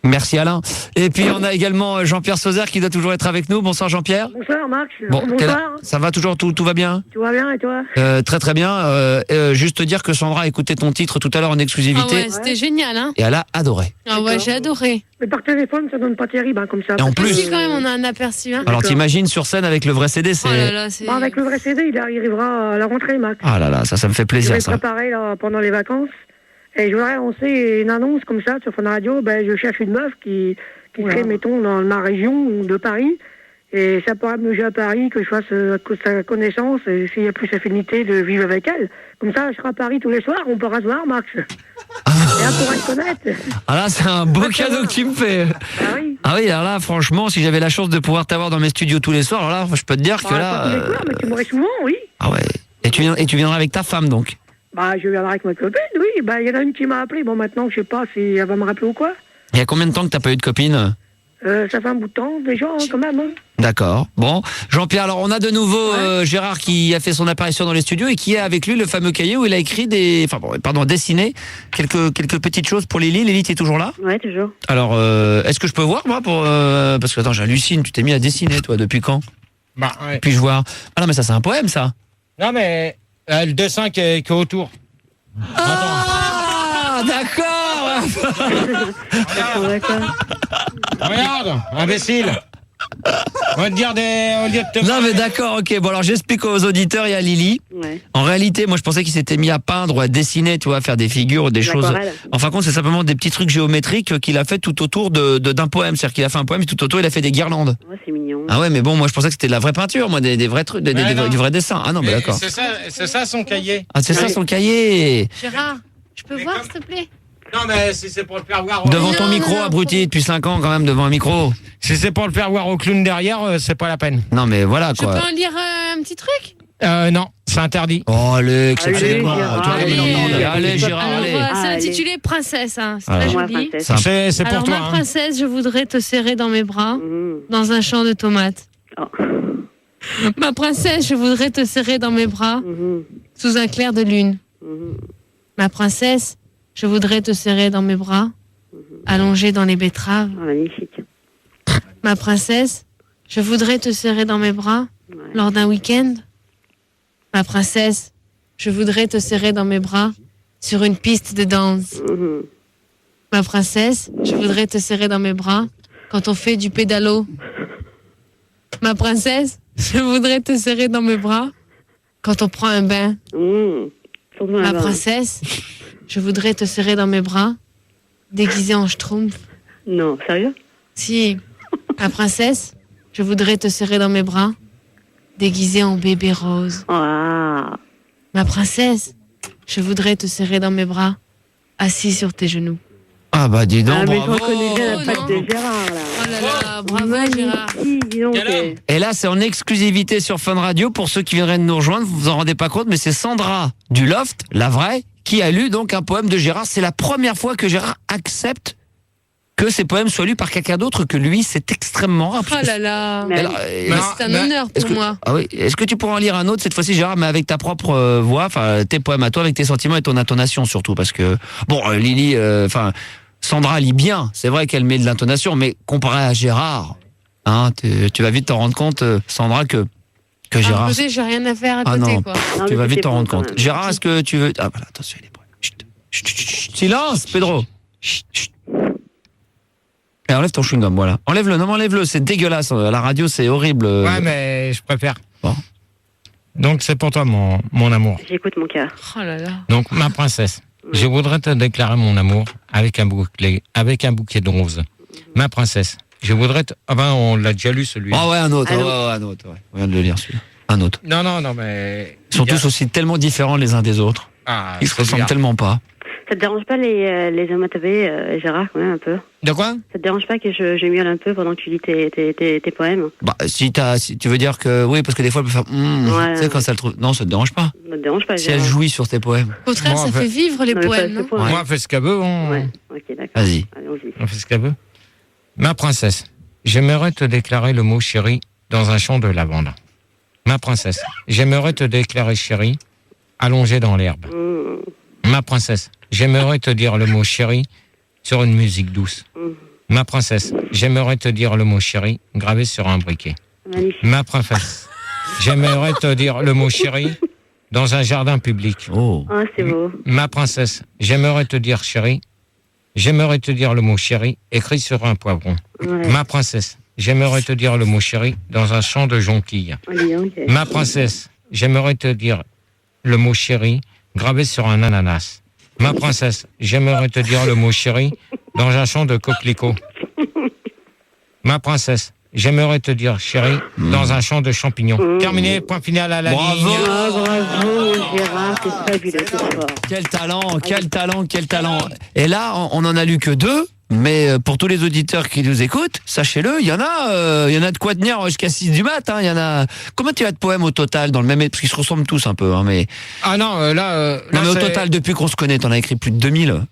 Merci Alain. Et puis on a également Jean-Pierre Sauzère qui doit toujours être avec nous. Bonsoir Jean-Pierre. Bonsoir Max. Bon, Bonsoir. ça va toujours, tout va bien? Tu vas bien et toi? Très très bien. Juste te dire que Sandra a écouté ton titre tout à l'heure en exclusivité. Ah ouais, c'était génial, hein. Et elle a adoré. Ah ouais, j'ai adoré. Mais par téléphone, ça donne pas terrible, hein, comme ça. Et en plus- Si, quand même, on a un aperçu, hein. Alors t'imagines sur scène avec le vrai CD, c'est... Oh là là, c'est... Bon, avec le vrai CD, il arrivera à la rentrée, Max. Ah là là, ça me fait Je plaisir vais ça. préparer là, pendant les vacances. Et je voudrais annoncer une annonce comme ça sur Fun Radio. Ben, je cherche une meuf qui serait, mettons, dans ma région de Paris. Et ça pourrait me loger à Paris, que je fasse sa connaissance, et s'il y a plus affinité de vivre avec elle. Comme ça, je serai à Paris tous les soirs, on pourra se voir, Max. Et là, on pourra se connaître. Ah là, c'est un beau cadeau que tu me fais. Ah oui. Ah oui, alors là, franchement, si j'avais la chance de pouvoir t'avoir dans mes studios tous les soirs, alors là, je peux te dire que Pas là... tous les soirs, mais tu m'aurais souvent, oui. Ah ouais. Et tu viendras avec ta femme donc? Bah, je viendrai avec ma copine, oui. Bah, il y en a une qui m'a appelé. Bon, maintenant, je sais pas si elle va me rappeler ou quoi. Il y a combien de temps que t'as pas eu de copine? Ça fait un bout de temps, déjà, hein, quand même. Hein. D'accord. Bon, Jean-Pierre, alors on a de nouveau Gérard qui a fait son apparition dans les studios et qui a avec lui le fameux cahier où il a écrit dessiné quelques petites choses pour Lily. Lily, t'es toujours là? Ouais, toujours. Alors, est-ce que je peux voir moi parce que attends, j'hallucine. Tu t'es mis à dessiner toi depuis quand? Bah, ouais. Puis-je voir? Ah non, mais ça c'est un poème ça. Non, mais le dessin qui est autour. Ah, d'accord. Regarde, imbécile. On va te dire au lieu de te... Non mais d'accord, ok. Bon alors j'explique aux auditeurs et à Lily. Ouais. En réalité, moi je pensais qu'il s'était mis à peindre ou à dessiner, tu vois, à faire des figures ou des choses. L'aquarelle. En fin de compte, c'est simplement des petits trucs géométriques qu'il a fait tout autour d'un poème. C'est-à-dire qu'il a fait un poème et tout autour il a fait des guirlandes. Ouais, c'est mignon. Ah ouais, mais bon, moi je pensais que c'était de la vraie peinture, moi, des vrais trucs, du vrai dessin. Ah non, mais d'accord. C'est ça son cahier. Ah c'est ça son cahier. Gérard, je peux voir, s'il te plaît? Non, mais si c'est pour le faire voir... Devant ton Non, micro, non, abruti, depuis 5 ans quand même, devant un micro. Si c'est pour le faire voir au clown derrière, c'est pas la peine. Non mais voilà Je peux quoi. en lire un petit truc? Non, c'est interdit. Oh allez, exceptionnellement. Allez, Allez Gérard, Alors, allez. c'est Allez. intitulé Princesse, hein. C'est Alors. très Moi, joli. princesse. Ça- C'est pour Alors, toi. ma Hein. princesse, je voudrais te serrer dans mes bras, Mhm. dans un champ de tomates. Oh. Ma princesse, je voudrais te serrer dans mes bras, Mhm. sous un clair de lune. Mhm. Ma princesse, je voudrais te serrer dans mes bras, allongée dans les betteraves. Oh, magnifique. Ma princesse, je voudrais te serrer dans mes bras Ouais. lors d'un week-end. Ma princesse, je voudrais te serrer dans mes bras sur une piste de danse. Mhm. Ma princesse, je voudrais te serrer dans mes bras quand on fait du pédalo. Ma princesse, je voudrais te serrer dans mes bras quand on prend un bain. Mhm. Surtout Ma là-bas. princesse, je voudrais te serrer dans mes bras déguisée en schtroumpf. Non, sérieux? Si, ma princesse, je voudrais te serrer dans mes bras déguisée en bébé rose. Ah. Ma princesse, je voudrais te serrer dans mes bras assis sur tes genoux. Ah bah dis donc, Ah, mais je bravo. reconnais bien la Oh, patte non. de Gérard, là. Oh là là, bravo Gérard. Magnifique, dis donc. Quel homme. Et là, c'est en exclusivité sur Fun Radio. Pour ceux qui viendraient de nous rejoindre, vous vous en rendez pas compte, mais c'est Sandra du Loft, la vraie, qui a lu donc un poème de Gérard. C'est la première fois que Gérard accepte que ses poèmes soient lus par quelqu'un d'autre que lui. C'est extrêmement rare. Oh là là. Mais- Alors, C'est un honneur est-ce pour que, moi. ah oui, est-ce que tu pourras en lire un autre cette fois-ci, Gérard, mais avec ta propre voix, enfin tes poèmes à toi, avec tes sentiments et ton intonation surtout, parce que bon, Lily, enfin Sandra lit bien. C'est vrai qu'elle met de l'intonation, mais comparé à Gérard, hein, tu vas vite t'en rendre compte, Sandra, que Gérard. À côté, j'ai rien à faire à Ah côté, non, quoi. Non, tu mais vas vite c'était t'en bon, rendre quand compte. même. Gérard, est-ce que tu veux... Ah voilà, attention, il y a des problèmes. Chut, chut, chut, chut. Silence, Pedro. Chut, chut. Et enlève ton chewing-gum, voilà. Enlève-le, non, enlève-le, c'est dégueulasse. À la radio, c'est horrible. Ouais, mais je préfère. Bon. Donc, c'est pour toi, mon amour. J'écoute mon cœur. Oh là là. Donc, ma princesse, je voudrais te déclarer mon amour avec un bouquet de roses. Ma princesse, je voudrais te... Ah ben, on l'a déjà lu, celui-là. Ah ouais, un autre, Allô. un autre, ouais. On vient de le lire, celui-là. Un autre. Non, mais... Ils sont il y a- tous aussi tellement différents les uns des autres. Ah, Ils se c'est ressemblent bizarre. tellement pas. Ça te dérange pas les onomatopées, Gérard, quand même, un peu? De quoi? Ça te dérange pas que je miaule un peu pendant que tu lis tes poèmes? Bah, si tu veux dire que... Oui, parce que des fois, elle peut faire... Ouais. Tu sais, quand ça le trouve... Non, ça te dérange pas. Ça te dérange pas, Si elle Gérard? jouit sur tes poèmes. Au contraire, Moi, ça en fait- fait vivre les Non, mais pas poèmes, à ce non? point. Ouais. Moi, fais ce qu'elle veut, Ouais, ok, d'accord. Vas-y. Allons-y. On fait ce qu'elle veut. Ma princesse, j'aimerais te déclarer le mot chéri dans un champ de lavande. Ma princesse, j'aimerais te déclarer chéri allongé dans l'herbe. Mmh. Ma princesse, j'aimerais te dire le mot chéri sur une musique douce. Mmh. Ma princesse, j'aimerais te dire le mot chéri gravé sur un briquet. Magnifique. Ma princesse, j'aimerais te dire le mot chéri dans un jardin public. Oh. Ah, c'est beau. Ma princesse, j'aimerais te dire chéri. J'aimerais te dire le mot chéri écrit sur un poivron. Ouais. Ma princesse, j'aimerais te dire le mot chéri dans un champ de jonquilles. Oh, dis donc. Ma princesse, j'aimerais te dire le mot chéri gravé sur un ananas. Ma princesse, j'aimerais te dire le mot chéri dans un champ de coquelicots. Ma princesse, j'aimerais te dire chéri dans un champ de champignons. Terminé, point final à la Bravo. ligne. Ah, bravo, Gérard, c'est fabuleux, c'est fort. Quel talent, quel talent, quel talent. Et là, on en a lu que 2. Mais pour tous les auditeurs qui nous écoutent, sachez-le, il y en a de quoi tenir jusqu'à 6 du mat. Il y en a. Combien tu as de poèmes au total dans le même, parce qu'ils se ressemblent tous un peu. Mais Ah non, là non, mais au c'est- total, depuis qu'on se connaît, t'en as écrit plus de 2000.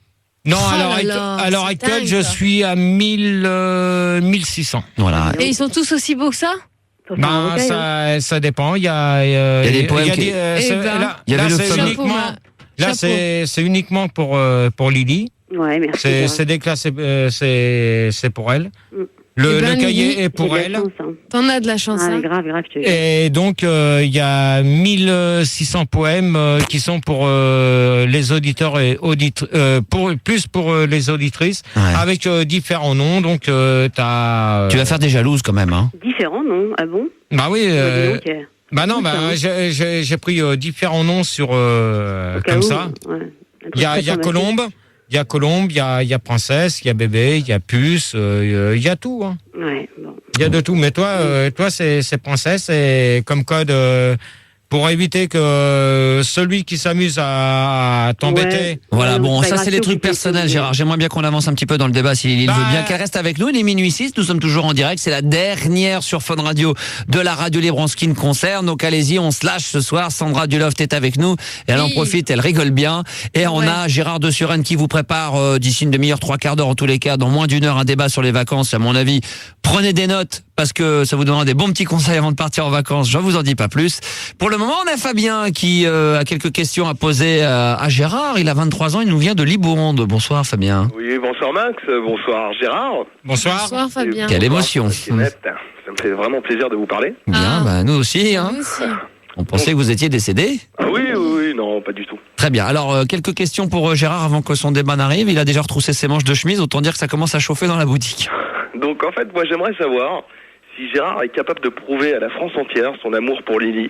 Non, Oh à là là, l'heure c'est actuelle, dingue, je ça. suis à 1600. Voilà. Et ils sont tous aussi beaux que ça? Faut faire un Ben, recueil, hein. ça dépend. Il y a des poèmes qui- Eh ben, là, il y avait là, le c'est fameux- uniquement, Chapeau. là, c'est uniquement pour Lily. Ouais, merci. C'est Gérard. déclassé, c'est pour elle. Mm. Le, Eh ben, le cahier Lily, est pour J'ai de la elle. chance, hein. T'en as de la chance, Ah, hein. grave, je te jure. Et donc, il y a 1600 poèmes qui sont pour les auditeurs et pour les auditrices, Ouais. avec différents noms. Donc, t'as... Tu vas faire des jalouses quand même, hein. Différent, non? Ah bon? Bah oui. Dis donc, Bah non, Écoute, bah, hein. j'ai pris différents noms sur au cas comme où, ça. ouais. Un Il y a truc très Colombe, il y a Colombe, il y a Princesse, il y a Bébé, il y a Puce, il y a tout. Hein. Ouais, bon. Il y a de tout. Mais toi, c'est Princesse et comme code pour éviter que celui qui s'amuse à t'embêter. Ouais. Voilà, Ouais, bon, c'est ça pas c'est les grave, trucs c'est personnels, tout. Gérard. J'aimerais bien qu'on avance un petit peu dans le débat s'il Bah, veut bien qu'elle reste avec nous. Il est minuit 6, nous sommes toujours en direct. C'est la dernière sur Fun Radio de la radio libre en ce qui me concerne. Donc allez-y, on se lâche ce soir. Sandra Duloft est avec nous et elle en Oui. profite, elle rigole bien. Et on Ouais. a Gérard de Suresnes qui vous prépare d'ici une demi-heure, 3/4 d'heure en tous les cas, dans moins d'une heure, un débat sur les vacances. À mon avis, prenez des notes parce que ça vous donnera des bons petits conseils avant de partir en vacances. Je vous en dis pas plus. Pour le moment, on a Fabien qui a quelques questions à poser à Gérard. Il a 23 ans, il nous vient de Libourne. Bonsoir Fabien. Oui, bonsoir Max, bonsoir Gérard. Bonsoir. Bonsoir, Fabien. Quelle émotion. Kenneth. Ça me fait vraiment plaisir de vous parler. Bien, Ah. bah, nous aussi. Hein. Nous aussi. On pensait que vous étiez décédé. Ah oui, non, pas du tout. Très bien. Alors, quelques questions pour Gérard avant que son débat n'arrive. Il a déjà retroussé ses manches de chemise. Autant dire que ça commence à chauffer dans la boutique. Donc en fait, moi j'aimerais savoir si Gérard est capable de prouver à la France entière son amour pour Lily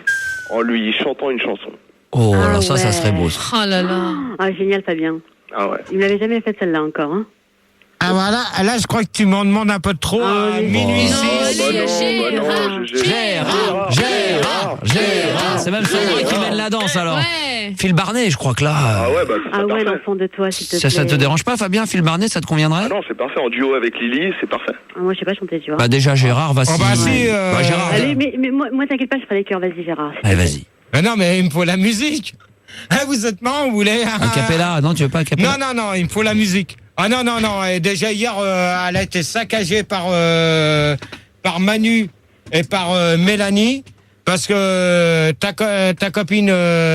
en lui chantant une chanson. Oh, Ah alors ça ouais. serait beau. Ça. Oh là là. Ah, génial, Fabien. Ah ouais. Il me l'avait jamais fait celle-là encore, hein. Ah voilà, là je crois que tu m'en demandes un peu de trop. Ah, à oui. minuit Non, 6. Gérard. C'est même Sandra qui mène la danse alors. Ouais. Phil Barnet, je crois que là. Ah ouais, bah c'est Ah ouais, parfait. l'enfant de toi, s'il te plaît. Ça te dérange pas, Fabien? Phil Barnet, ça te conviendrait? Ah non, c'est parfait, en duo avec Lily, c'est parfait. Ah, moi, je sais pas chanter, tu vois. Bah déjà Gérard, va Oh, bah si, Bah, Gérard. Allez, mais moi, t'inquiète pas, je ferai les cœurs, vas-y, Gérard. Allez, vas-y. Mais non, mais il me faut la musique. Hein, vous êtes marrant, vous voulez Un capella? Non, tu veux pas un capella? Non, il me faut la musique. Ah non. Et déjà hier, elle a été saccagée par Manu et par Mélanie. Parce que ta copine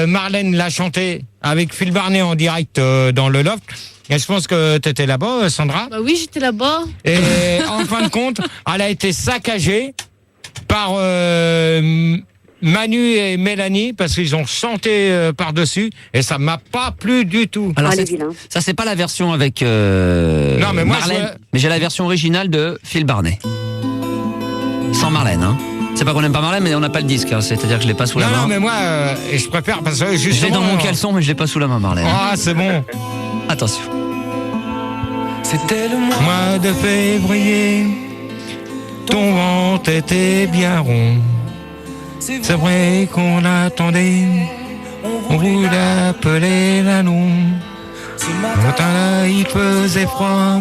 Marlène l'a chanté avec Phil Barnet en direct dans le loft. Et je pense que tu étais là-bas, Sandra. Bah oui, j'étais là-bas. Et en fin de compte, elle a été saccagée par Manu et Mélanie parce qu'ils ont chanté par-dessus et ça m'a pas plu du tout. Alors, Ah, les c'est- vilains. ça, c'est pas la version avec Non, mais moi, Marlène, mais j'ai la version originale de Phil Barnet. Sans Marlène, hein. C'est pas qu'on aime pas Marlène, mais on n'a pas le disque, hein. C'est-à-dire que je l'ai pas sous la main. Non, mais moi, je préfère parce que Je l'ai justement... dans mon caleçon, mais je l'ai pas sous la main, Marlène. Ah, c'est bon. Attention. Mois de février, ton ventre était bien rond. C'est vrai qu'on l'attendait, on voulait appeler la lune. Ce matin-là, il faisait froid,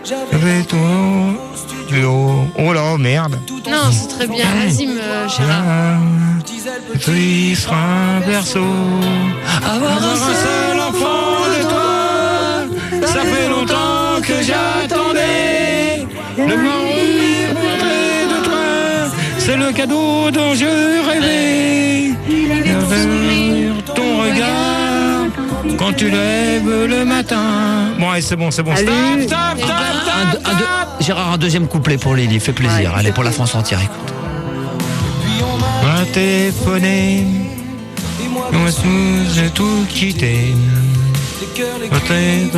j'avais tout au studio. Oh là, merde. Non, c'est très bien. Vas-y, Gérard. Et puis il sera un berceau. Avoir un seul enfant de toi, ça fait longtemps que j'attendais. Le mourir près de toi, c'est le cadeau dont je rêvais. Vers ton regard, quand tu lèves le matin. Bon, allez, c'est bon. Stop. Gérard, un deuxième couplet pour Lily, fait plaisir. Allez, pour la France entière, écoute. Un téléphoné, moi j'ai tout quitté. Peut-être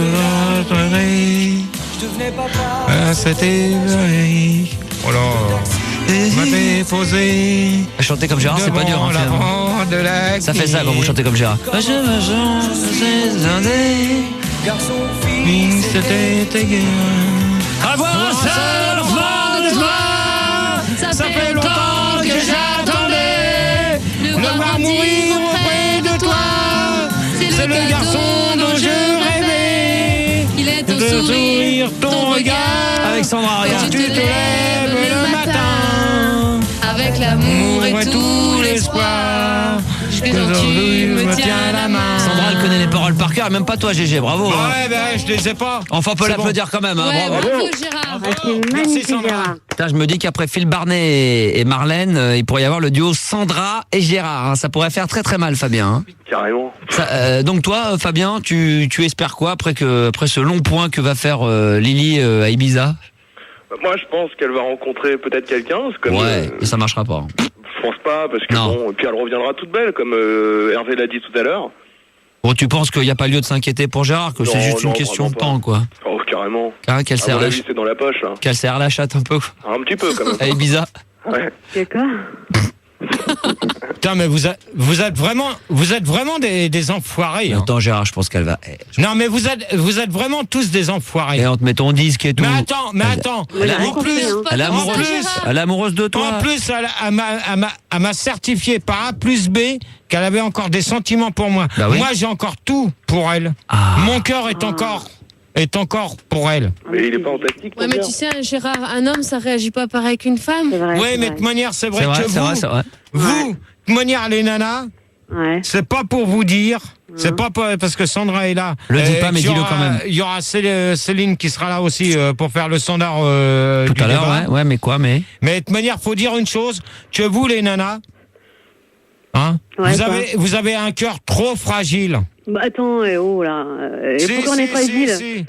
c'était vrai. Oh là, m'a déposé. Chanter comme Gérard, c'est pas dur. Ça fait ça quand vous chantez comme Gérard. C'était égal. Avoir un seul enfant de toi, ça fait longtemps que j'attendais. Le voir mourir auprès de toi, c'est le garçon dont je rêvais. Il est au De sourire, ton regard. Avec Sandra, quand regarde. tu te lèves le matin, avec l'amour et tout l'espoir, que tu me tiens la main. Sandra, elle connaît les paroles par cœur, et même pas toi, GG, bravo. Ouais, ben je les sais pas. Enfin, on peut l'applaudir quand même. Hein, Ouais, bravo. bravo Gérard. C'est magnifique, Gérard. Putain, je me dis qu'après Phil Barnet et Marlène, il pourrait y avoir le duo Sandra et Gérard. Hein. Ça pourrait faire très très mal, Fabien. Hein. Carrément. Donc toi, Fabien, tu espères quoi après ce long point que va faire Lily à Ibiza? Moi, je pense qu'elle va rencontrer peut-être quelqu'un. Comme, Ouais, et ça marchera pas. Je pense pas, parce que Non. bon, et puis elle reviendra toute belle, comme Hervé l'a dit tout à l'heure. Bon, tu penses qu'il n'y a pas lieu de s'inquiéter pour Gérard, que c'est Non, juste une non, question de vraiment temps, quoi. Oh, carrément. Hein, qu'elle À serre mon la avis, c'est dans la poche, là. qu'elle serre la chatte un peu Un petit peu, quand même. à Ibiza. Ouais. D'accord. Putain, mais vous êtes vraiment des enfoirés. Hein. Attends, Gérard, je pense qu'elle va. Non, mais vous êtes vraiment tous des enfoirés. Et on te met ton disque et tout. Mais attends. Elle est En plus, Elle est amoureuse. Elle est amoureuse de toi. En plus, elle m'a certifié par A plus B qu'elle avait encore des sentiments pour moi. Bah oui. Moi, j'ai encore tout pour elle. Ah. Mon cœur est encore pour elle. Mais il est pas fantastique. Ouais, mais tu sais, Gérard, un homme, ça réagit pas pareil qu'une femme. C'est vrai. Oui, c'est mais de vrai. toute manière, c'est vrai C'est vrai, que c'est vrai, c'est vrai. vous, de toute manière, les nanas, Ouais. c'est pas pour vous dire, c'est pas parce que Sandra est là. Le dis pas, mais qu'il y dis-le aura- quand même. Il y aura Céline qui sera là aussi pour faire le standard Tout du à l'heure, débat. ouais, mais quoi, mais. Mais de toute manière, faut dire une chose, que vous, les nanas, hein, Ouais, vous avez un cœur trop fragile. Bah attends, oh là. Et Si, pourquoi on est fragile? si.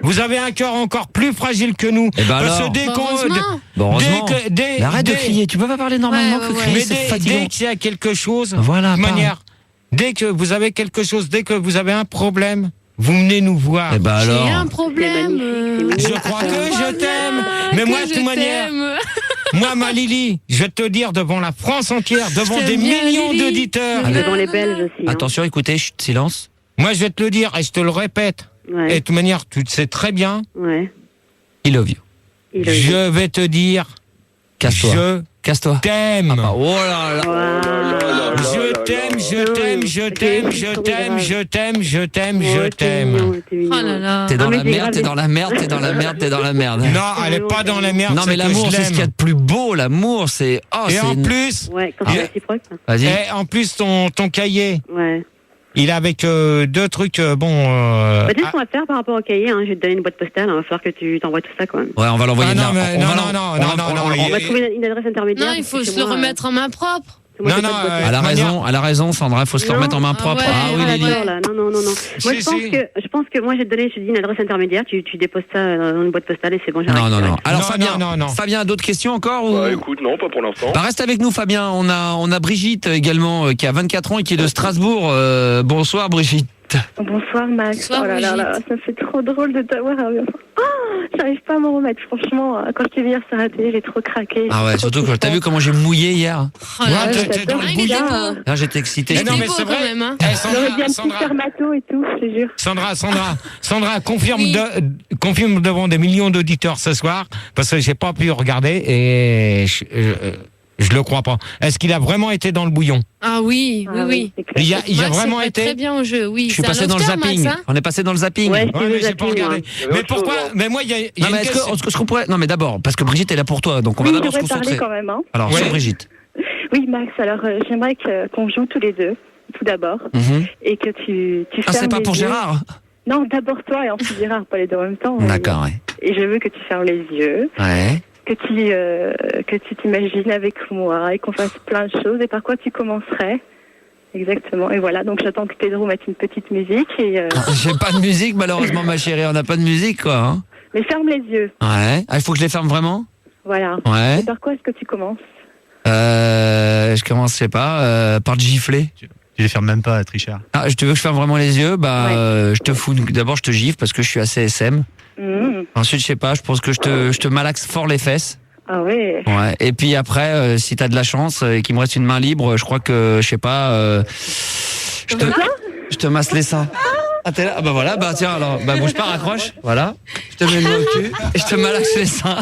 Vous avez un cœur encore plus fragile que nous. Eh ben Parce alors. que dès Bah, qu'on... heureusement. Bon, heureusement. dès- Mais arrête de dès- crier, tu peux pas parler normalement Ouais, que ouais, crier, Mais c'est dès fatigant. qu'il y a quelque chose, Voilà, de parle. manière, dès que vous avez quelque chose, dès que vous avez un problème, vous venez nous voir. Eh ben J'ai alors. un problème. C'est magnifique, Je crois que je t'aime. Mais moi, de toute manière, moi, ma Lily, je vais te le dire devant la France entière, devant t'aime des bien, millions Lily. d'auditeurs. Allez. Devant les Belges aussi. hein. Attention, écoutez, chut, silence. Moi, je vais te le dire et je te le répète. Ouais. Et de toute manière, tu le sais très bien. Ouais. I love you. Il a- Je vais te dire, Casse-toi. je Casse-toi. t'aime. Ah, oh là là. Waouh. Je t'aime, je t'aime, je t'aime, je t'aime, je t'aime, je t'aime, je Oh, t'es mignon, t'aime. t'es mignon. Oh là là. T'es dans Non, mais la c'est merde, grave. t'es dans la merde, t'es dans la merde, t'es dans la merde. Non, elle est pas dans la merde. Non, mais c'est que l'amour, je c'est ce qu'il y a l'aime. de plus beau. L'amour, c'est. Oh, Et c'est. en plus, Ouais, quand c'est réciproque. ça. Vas-y. et en plus ton cahier, Ouais. il est avec deux trucs, bon. Bah, tu sais ce qu'on va faire par rapport au cahier, hein, je vais te donner une boîte postale, il va falloir que tu t'envoies tout ça quand même. Ouais, on va l'envoyer Ah, de non, là. mais On non, va non, l'en- non, on- non, on- non, on- non, On va trouver une adresse intermédiaire. Non, il faut parce que se le moi, remettre en main propre. moi, Non, j'ai pas non, de boîte Elle a de raison, manière- elle a raison, Sandra, il faut se le Non. remettre en main Ah propre. ouais, Ah oui, ouais, Lily. ouais. Là. Non. Moi, Si, je si. pense que moi, je vais te donner, je te dis une adresse intermédiaire, tu déposes ça dans une boîte postale et c'est bon, j'arrête. Non, non, non. Alors, Non, Fabien, non, non. Fabien, d'autres questions encore ou... Bah écoute, non, pas pour l'instant. Bah, reste avec nous, Fabien. On a Brigitte également, qui a 24 ans et qui est de Strasbourg. Bonsoir, Brigitte. Bonsoir Max. Bonsoir, Oh là là là, Brigitte. ça me fait trop drôle de t'avoir. J'arrive pas à m'en remettre, franchement. Quand je t'ai vu hier sur la télé, j'ai trop craqué. Ah ouais, Trop surtout que t'as vu kiffant. comment j'ai mouillé hier. Oh là Ouais, là, t'es dans le Ah, il était bouillon. beau. Là, j'étais excité. Il Mais non, était mais beau c'est quand vrai. même, hein. Eh, J'aurais bien pu Sandra, faire bateau et tout, je te jure. Sandra, confirme, Oui. confirme devant des millions d'auditeurs ce soir, parce que j'ai pas pu regarder et je le crois pas. Est-ce qu'il a vraiment été dans le bouillon? Ah oui, Ah oui, oui. c'est clair. Il a Max vraiment se prête été. très bien au jeu, oui. Je suis C'est un passé dans le auteur, zapping. Max, hein. On est passé dans le zapping. Ouais, Ouais, mais j'ai pas zapping, regardé. moi. Mais autre pourquoi? chose, hein. Mais moi, il y a Non, une mais est-ce question. que, ce qu'on pourrait. Non, mais d'abord, parce que Brigitte est là pour toi, donc on va Oui, il d'abord se devrait parler concentrer. quand même. Hein. Alors, Ouais. sur Brigitte. Oui, Max, alors j'aimerais qu'on joue tous les deux, tout d'abord, Mhm. et que tu Ah, fermes c'est pas les pour yeux. Gérard? Non, d'abord toi et ensuite Gérard, pas les deux en même temps. D'accord, ouais. Et je veux que tu fermes les yeux, Ouais. que tu t'imagines avec moi et qu'on fasse plein de choses. Et par quoi tu commencerais? Exactement. Et voilà, donc j'attends que Pedro mette une petite musique. Et, J'ai pas de musique, malheureusement, ma chérie. On n'a pas de musique, quoi. Hein. Mais ferme les yeux. Ouais. Ah, il faut que je les ferme vraiment? Voilà. Ouais. Et par quoi est-ce que tu commences? Je commence, je sais pas, par te gifler. Tu les fermes même pas, tricheur. Ah, tu veux que je ferme vraiment les yeux? Bah, je te fous. D'abord, je te gifle parce que je suis assez SM. Ensuite, je sais pas, je pense que je te malaxe fort les fesses. Ah ouais. Ouais. Et puis après, si t'as de la chance et qu'il me reste une main libre, je crois que, je sais pas, je te masse les seins. Ah, t'es là? Ah, bah voilà, bah tiens, alors, bah bouge pas, raccroche. Voilà. Je te mets le doigt au cul et je te malaxe les seins.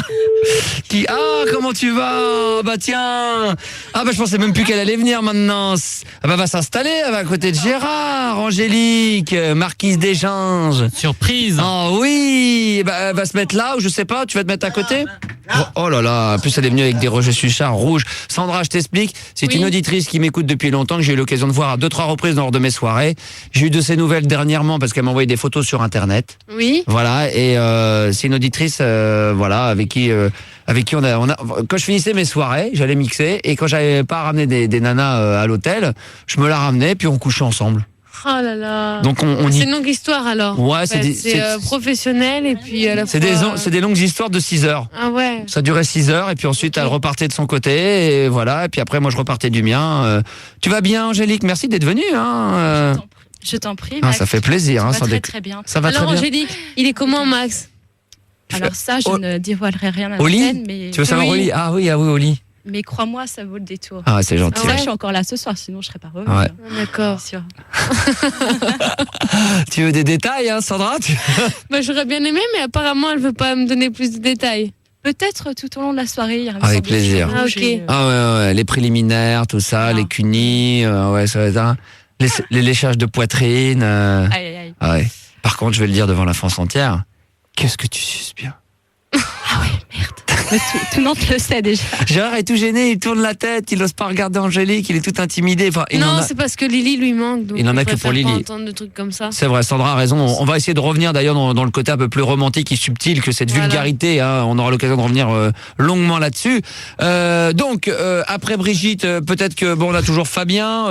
Ah, comment tu vas? Bah tiens. Ah, bah je pensais même plus qu'elle allait venir maintenant. Ah, bah va s'installer, elle va à côté de Gérard, Angélique, Marquise Deschanges. Surprise. Oh oui. Bah, elle va se mettre là ou je sais pas, tu vas te mettre à côté? Oh là là, en plus elle est venue avec des Roger Suchard rouges. Sandra, je t'explique, c'est une auditrice qui m'écoute depuis longtemps, que j'ai eu l'occasion de voir à 2-3 reprises lors de mes soirées. J'ai eu de ses nouvelles dernièrement parce qu'elle m'a envoyé des photos sur internet. Oui. Voilà, et c'est une auditrice voilà, avec qui on a quand je finissais mes soirées, j'allais mixer et quand j'avais pas ramené des nanas à l'hôtel, je me la ramenais puis on couchait ensemble. Oh là là. Donc on C'est une longue histoire alors. Ouais, c'est professionnel et puis à la fois. C'est des longues histoires de 6 heures. Ah ouais. Ça durait 6 heures et puis ensuite elle repartait de son côté et voilà, et puis après moi je repartais du mien. Tu vas bien, Angélique? Merci d'être venue hein. Je t'en prie. Ah, Max. ça fait plaisir hein, Ça va très bien. Ça va alors très bien. Angélique, il est comment Max? Alors ça, je ne dévoilerai rien à Au lit l'antenne, mais tu veux savoir au lit? Ah oui, au lit. Mais crois-moi, ça vaut le détour. Ah, c'est gentil. Ça, je suis encore là ce soir, sinon je serais pas revenue. Ouais. D'accord. Sûr. Tu veux des détails, hein, Sandra? Bah, j'aurais bien aimé, mais apparemment, elle veut pas me donner plus de détails. Peut-être tout au long de la soirée, il y aura Avec plaisir. Ah, ok. Ouais, les préliminaires, tout ça, les cunis, ouais, ça va être un... les léchages de poitrine. Aïe, aïe, aïe. Ah ouais. Par contre, je vais le dire devant la France entière. Qu'est-ce que tu suces bien? Ah ouais, merde. Mais tout le monde le sait déjà. Gérard est tout gêné, il tourne la tête, il ose pas regarder Angélique, il est tout intimidé. Enfin, Non, c'est parce que Lily lui manque. Donc il en a que pour préfère Lily. pas entendre de trucs comme ça. C'est vrai, Sandra a raison. On va essayer de revenir d'ailleurs dans le côté un peu plus romantique et subtil que cette vulgarité. Hein. On aura l'occasion de revenir longuement là-dessus. Donc, après Brigitte, peut-être que bon, on a toujours Fabien.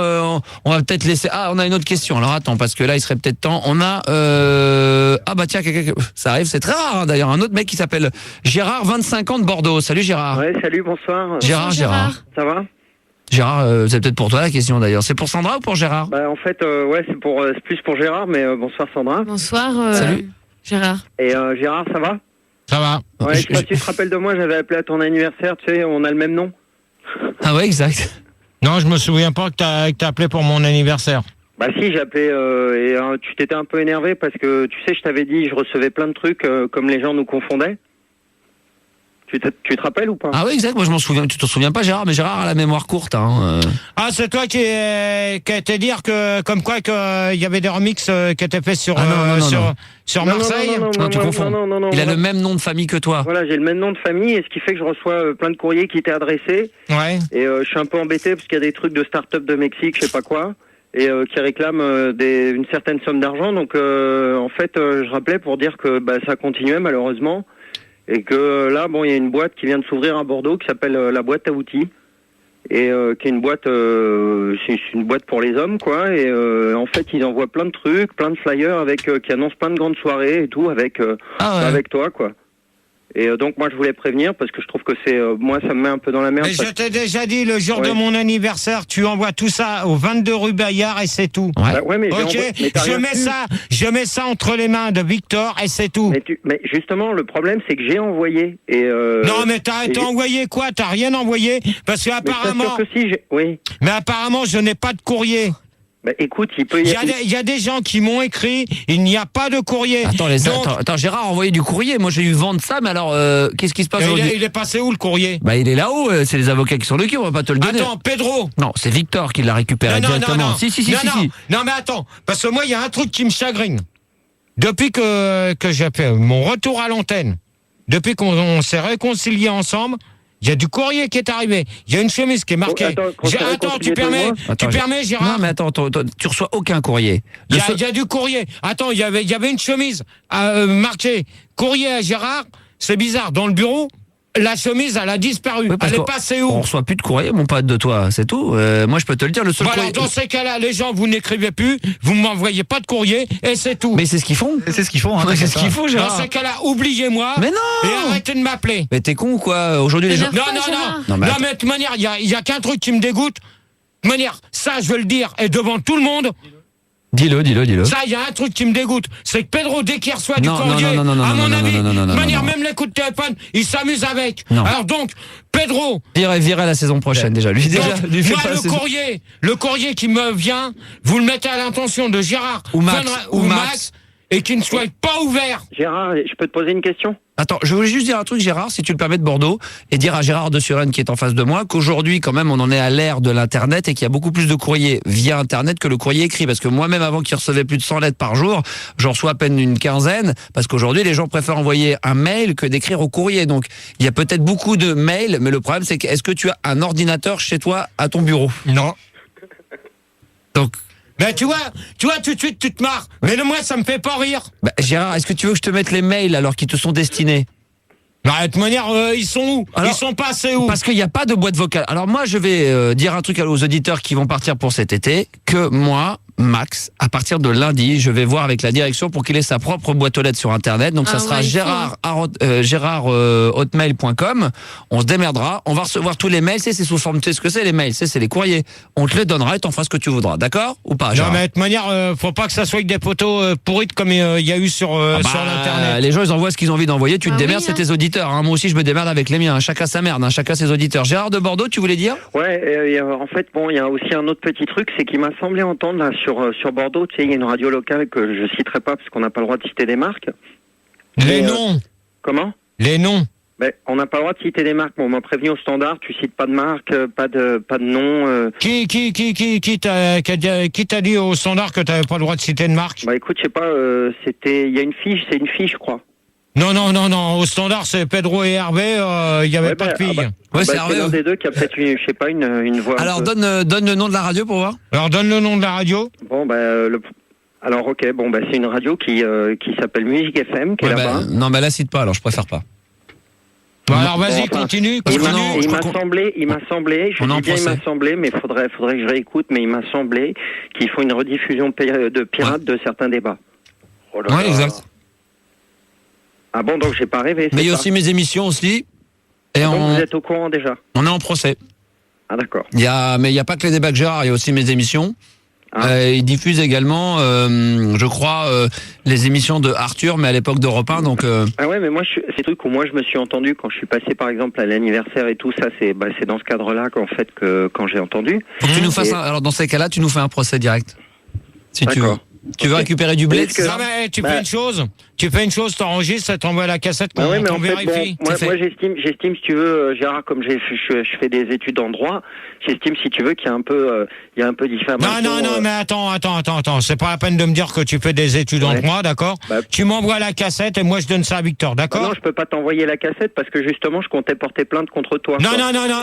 On va peut-être laisser. Ah, on a une autre question. Alors attends, parce que là, il serait peut-être temps. On a. Ah bah tiens, ça arrive, c'est très rare. Hein, d'ailleurs, un autre mec qui s'appelle Gérard, 25 ans de Bordeaux. Salut Gérard. Ouais, salut, bonsoir. Gérard. Ça va? Gérard, c'est peut-être pour toi la question d'ailleurs. C'est pour Sandra ou pour Gérard? Bah en fait, ouais, c'est plus pour Gérard, mais bonsoir Sandra. Bonsoir. Salut. Gérard. Et Gérard, ça va? Ça va. Ouais, je sais pas si tu te rappelles de moi, j'avais appelé à ton anniversaire, tu sais, on a le même nom. Ah ouais, exact. Non, je me souviens pas que t'as appelé pour mon anniversaire. Bah si, j'ai appelé et tu t'étais un peu énervé parce que, tu sais, je t'avais dit, je recevais plein de trucs comme les gens nous confondaient. Tu te rappelles ou pas? Ah oui, exact, moi je m'en souviens. Tu t'en souviens pas, Gérard? Mais Gérard a la mémoire courte. Hein. Ah, c'est toi qui été dire que, comme quoi, qu'il y avait des remixes qui étaient faits sur Marseille? Non, tu confonds. Non, il a le même nom de famille que toi. Voilà, j'ai le même nom de famille, et ce qui fait que je reçois plein de courriers qui étaient adressés. Ouais. Et je suis un peu embêté parce qu'il y a des trucs de start-up de Mexique, je sais pas quoi, et qui réclament une certaine somme d'argent. Donc, en fait, je rappelais pour dire que ça continuait malheureusement. Et que là, bon, il y a une boîte qui vient de s'ouvrir à Bordeaux qui s'appelle la boîte à outils. Et qui est une boîte, c'est une boîte pour les hommes, quoi. Et en fait, ils envoient plein de trucs, plein de flyers avec qui annoncent plein de grandes soirées et tout avec toi, quoi. Et donc moi je voulais prévenir parce que je trouve que c'est moi ça me met un peu dans la merde. Mais je t'ai déjà dit le jour de mon anniversaire, tu envoies tout ça au 22 rue Bayard et c'est tout. Ouais, mais ok, je mets ça entre les mains de Victor et c'est tout. Mais justement le problème c'est que j'ai envoyé et non mais t'as envoyé quoi? T'as rien envoyé parce que apparemment. Mais apparemment je n'ai pas de courrier. Bah écoute, il y a des gens qui m'ont écrit, il n'y a pas de courrier. Attends, Gérard a envoyé du courrier. Moi j'ai eu vent de ça, mais alors qu'est-ce qui se passe aujourd'hui? Il est passé où le courrier? Bah il est là-haut, c'est les avocats qui sont dessus, on va pas te le donner. Attends, Pedro. Non, c'est Victor qui l'a récupéré directement. Non. Si. Non mais attends, parce que moi il y a un truc qui me chagrine. Depuis que j'ai fait mon retour à l'antenne, depuis qu'on s'est réconciliés ensemble, il y a du courrier qui est arrivé. Il y a une chemise qui est marquée. Attends, tu permets, Gérard? Non, mais attends, tu reçois aucun courrier. Il y a du courrier. Attends, il y avait une chemise marquée courrier à Gérard. C'est bizarre. Dans le bureau, la chemise, elle a disparu. Oui, parce elle est qu'on- passée où? On reçoit plus de courrier, mon pote, de toi, c'est tout. Moi, je peux te le dire, le seul Voilà, courrier... dans ces cas-là, les gens, vous n'écrivez plus, vous m'envoyez pas de courrier, et c'est tout. Mais c'est ce qu'ils font. C'est ce qu'ils font. Hein, Ouais, c'est ce qu'ils font, Dans Gérard. ces cas-là, oubliez-moi. Mais non! Et arrêtez de m'appeler. Mais t'es con ou quoi? Aujourd'hui, les gens... Non, Non, mais Non, mais de toute manière, il y a qu'un truc qui me dégoûte. De toute manière, ça, je veux le dire, et devant tout le monde, Dis-le. ça, il y a un truc qui me dégoûte. C'est que Pedro, dès qu'il reçoit du Non, courrier, non, à mon avis, de manière, non. même les coups de téléphone, il s'amuse avec. Non. Alors donc, Pedro, Virer la saison prochaine, déjà. Lui, déjà, donc, lui fait moi, pas la saison. le courrier qui me vient, vous le mettez à l'intention de Gérard Ou Max, ou Max, et qui ne soit pas ouvert. Gérard, je peux te poser une question? Attends, je voulais juste dire un truc, Gérard, si tu le permets, de Bordeaux, et dire à Gérard de Suresnes qui est en face de moi qu'aujourd'hui, quand même, on en est à l'ère de l'Internet et qu'il y a beaucoup plus de courriers via Internet que le courrier écrit. Parce que moi-même, avant qu'il recevait plus de 100 lettres par jour, j'en reçois à peine une quinzaine, parce qu'aujourd'hui, les gens préfèrent envoyer un mail que d'écrire au courrier. Donc, il y a peut-être beaucoup de mails, mais le problème, c'est que est-ce que tu as un ordinateur chez toi, à ton bureau? Non. Donc... Mais tu vois, tout de suite, tu te marres. Mais moi, ça me fait pas rire. Bah, Gérard, est-ce que tu veux que je te mette les mails alors qu'ils te sont destinés? Bah, de toute manière, ils sont où? Alors, ils sont passés où? Parce qu'il n'y a pas de boîte vocale. Alors moi, je vais dire un truc aux auditeurs qui vont partir pour cet été, que moi, Max, à partir de lundi, je vais voir avec la direction pour qu'il ait sa propre boîte aux lettres sur Internet. Donc ça sera Gérard@hotmail.com. On se démerdera. On va recevoir tous les mails. C'est sous forme. Tu sais ce que c'est les mails? C'est les courriers. On te les donnera et t'en feras ce que tu voudras. D'accord ou pas, Gérard? Non, mais de toute manière, faut pas que ça soit des photos pourrites comme il y a eu sur l'internet. Les gens, ils envoient ce qu'ils ont envie d'envoyer. Tu te démerdes, oui, c'est tes auditeurs. Hein. Moi aussi, je me démerde avec les miens. Hein. Chacun sa merde. Hein. Chacun ses auditeurs. Gérard de Bordeaux, tu voulais dire? Ouais, en fait, bon, il y a aussi un autre petit truc, c'est qu'il m'a semblé entendre là sur Bordeaux, tu sais, il y a une radio locale que je citerai pas parce qu'on n'a pas le droit de citer des marques. Les noms. Comment? Les noms. Ben, on n'a pas le droit de citer des marques. Bon, on m'a prévenu au standard, tu cites pas de marque, pas de nom. Qui t'a dit au standard que t'avais pas le droit de citer de marque? Bah écoute, je sais pas, il y a une fiche, c'est une fiche, je crois. Non, au standard, c'est Pedro et Hervé, il y avait pas de fille. C'est c'est l'un des deux qui a peut-être une voix. Alors donne le nom de la radio pour voir. Alors donne le nom de la radio. Bon, alors ok, bon, c'est une radio qui s'appelle Musique FM, qui est là-bas. Non, là cite pas, alors je préfère pas. Bon, alors vas-y, continue. Il m'a semblé, mais il faudrait que je réécoute, mais il m'a semblé qu'ils font une rediffusion de pirate de certains débats. Oh là là. Exact. Ah bon, donc j'ai pas rêvé. Mais il y a aussi mes émissions aussi. Et donc vous êtes au courant déjà? On est en procès. Ah d'accord. Mais il n'y a pas que les débats que Gérard, il y a aussi mes émissions. Il diffuse également, je crois, les émissions de Arthur, mais à l'époque d'Europe 1, donc... Ah ouais, mais moi, c'est des trucs où moi je me suis entendu quand je suis passé, par exemple, à l'anniversaire et tout ça, c'est dans ce cadre-là qu'en fait, quand j'ai entendu. Faut que tu nous fasses alors dans ces cas-là, tu nous fais un procès direct. Si tu veux. Tu veux récupérer du blé? Non, mais tu fais une chose, t'enregistres, ça t'envoie la cassette qu'on vérifie. Moi j'estime, si tu veux, Gérard, comme je fais des études en droit, j'estime, si tu veux, qu'il y a un peu diffamation. Non, mais attends, c'est pas la peine de me dire que tu fais des études en droit, d'accord? Tu m'envoies la cassette et moi je donne ça à Victor, d'accord? Non, je peux pas t'envoyer la cassette parce que justement, je comptais porter plainte contre toi. Non,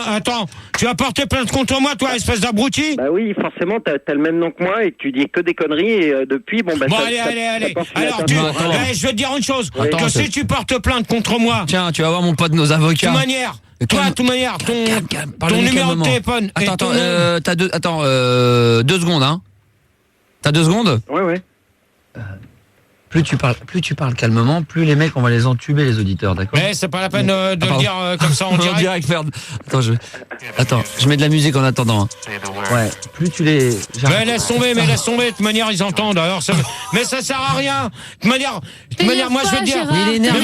attends, tu as porté plainte contre moi, toi, espèce d'abruti? Bah oui, forcément, t'as le même nom que moi et que tu dis que des conneries et depuis, allez. Alors, je vais te dire une chose. Que si tu portes plainte contre moi. Tiens, tu vas voir mon pote, nos avocats. De toute manière, ton numéro de téléphone. Attends, 2 secondes, hein. T'as 2 secondes? Ouais. Plus tu parles calmement, plus les mecs, on va les entuber, les auditeurs, d'accord? Mais c'est pas la peine de le dire comme ça en direct. Merde. Attends, je mets de la musique en attendant. Hein. Ouais, plus tu les... Mais laisse tomber, de toute manière, ils entendent. Alors, mais ça sert à rien. De toute manière, moi, je vais dire... Il est énervé,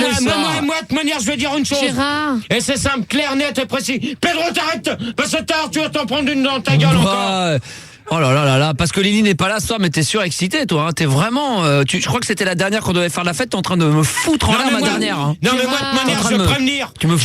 moi, de toute manière, je vais dire une chose. Gérard. Et c'est simple, clair, net et précis. Pedro, t'arrêtes. Parce que tard, tu vas t'en prendre une dans ta gueule encore. Oh là, parce que Lily n'est pas là ce soir, mais t'es surexcité, toi, hein. T'es vraiment... je crois que c'était la dernière qu'on devait faire la fête, t'es en train de me foutre en l'air ma dernière. Hein. Non, mais moi, de toute manière, je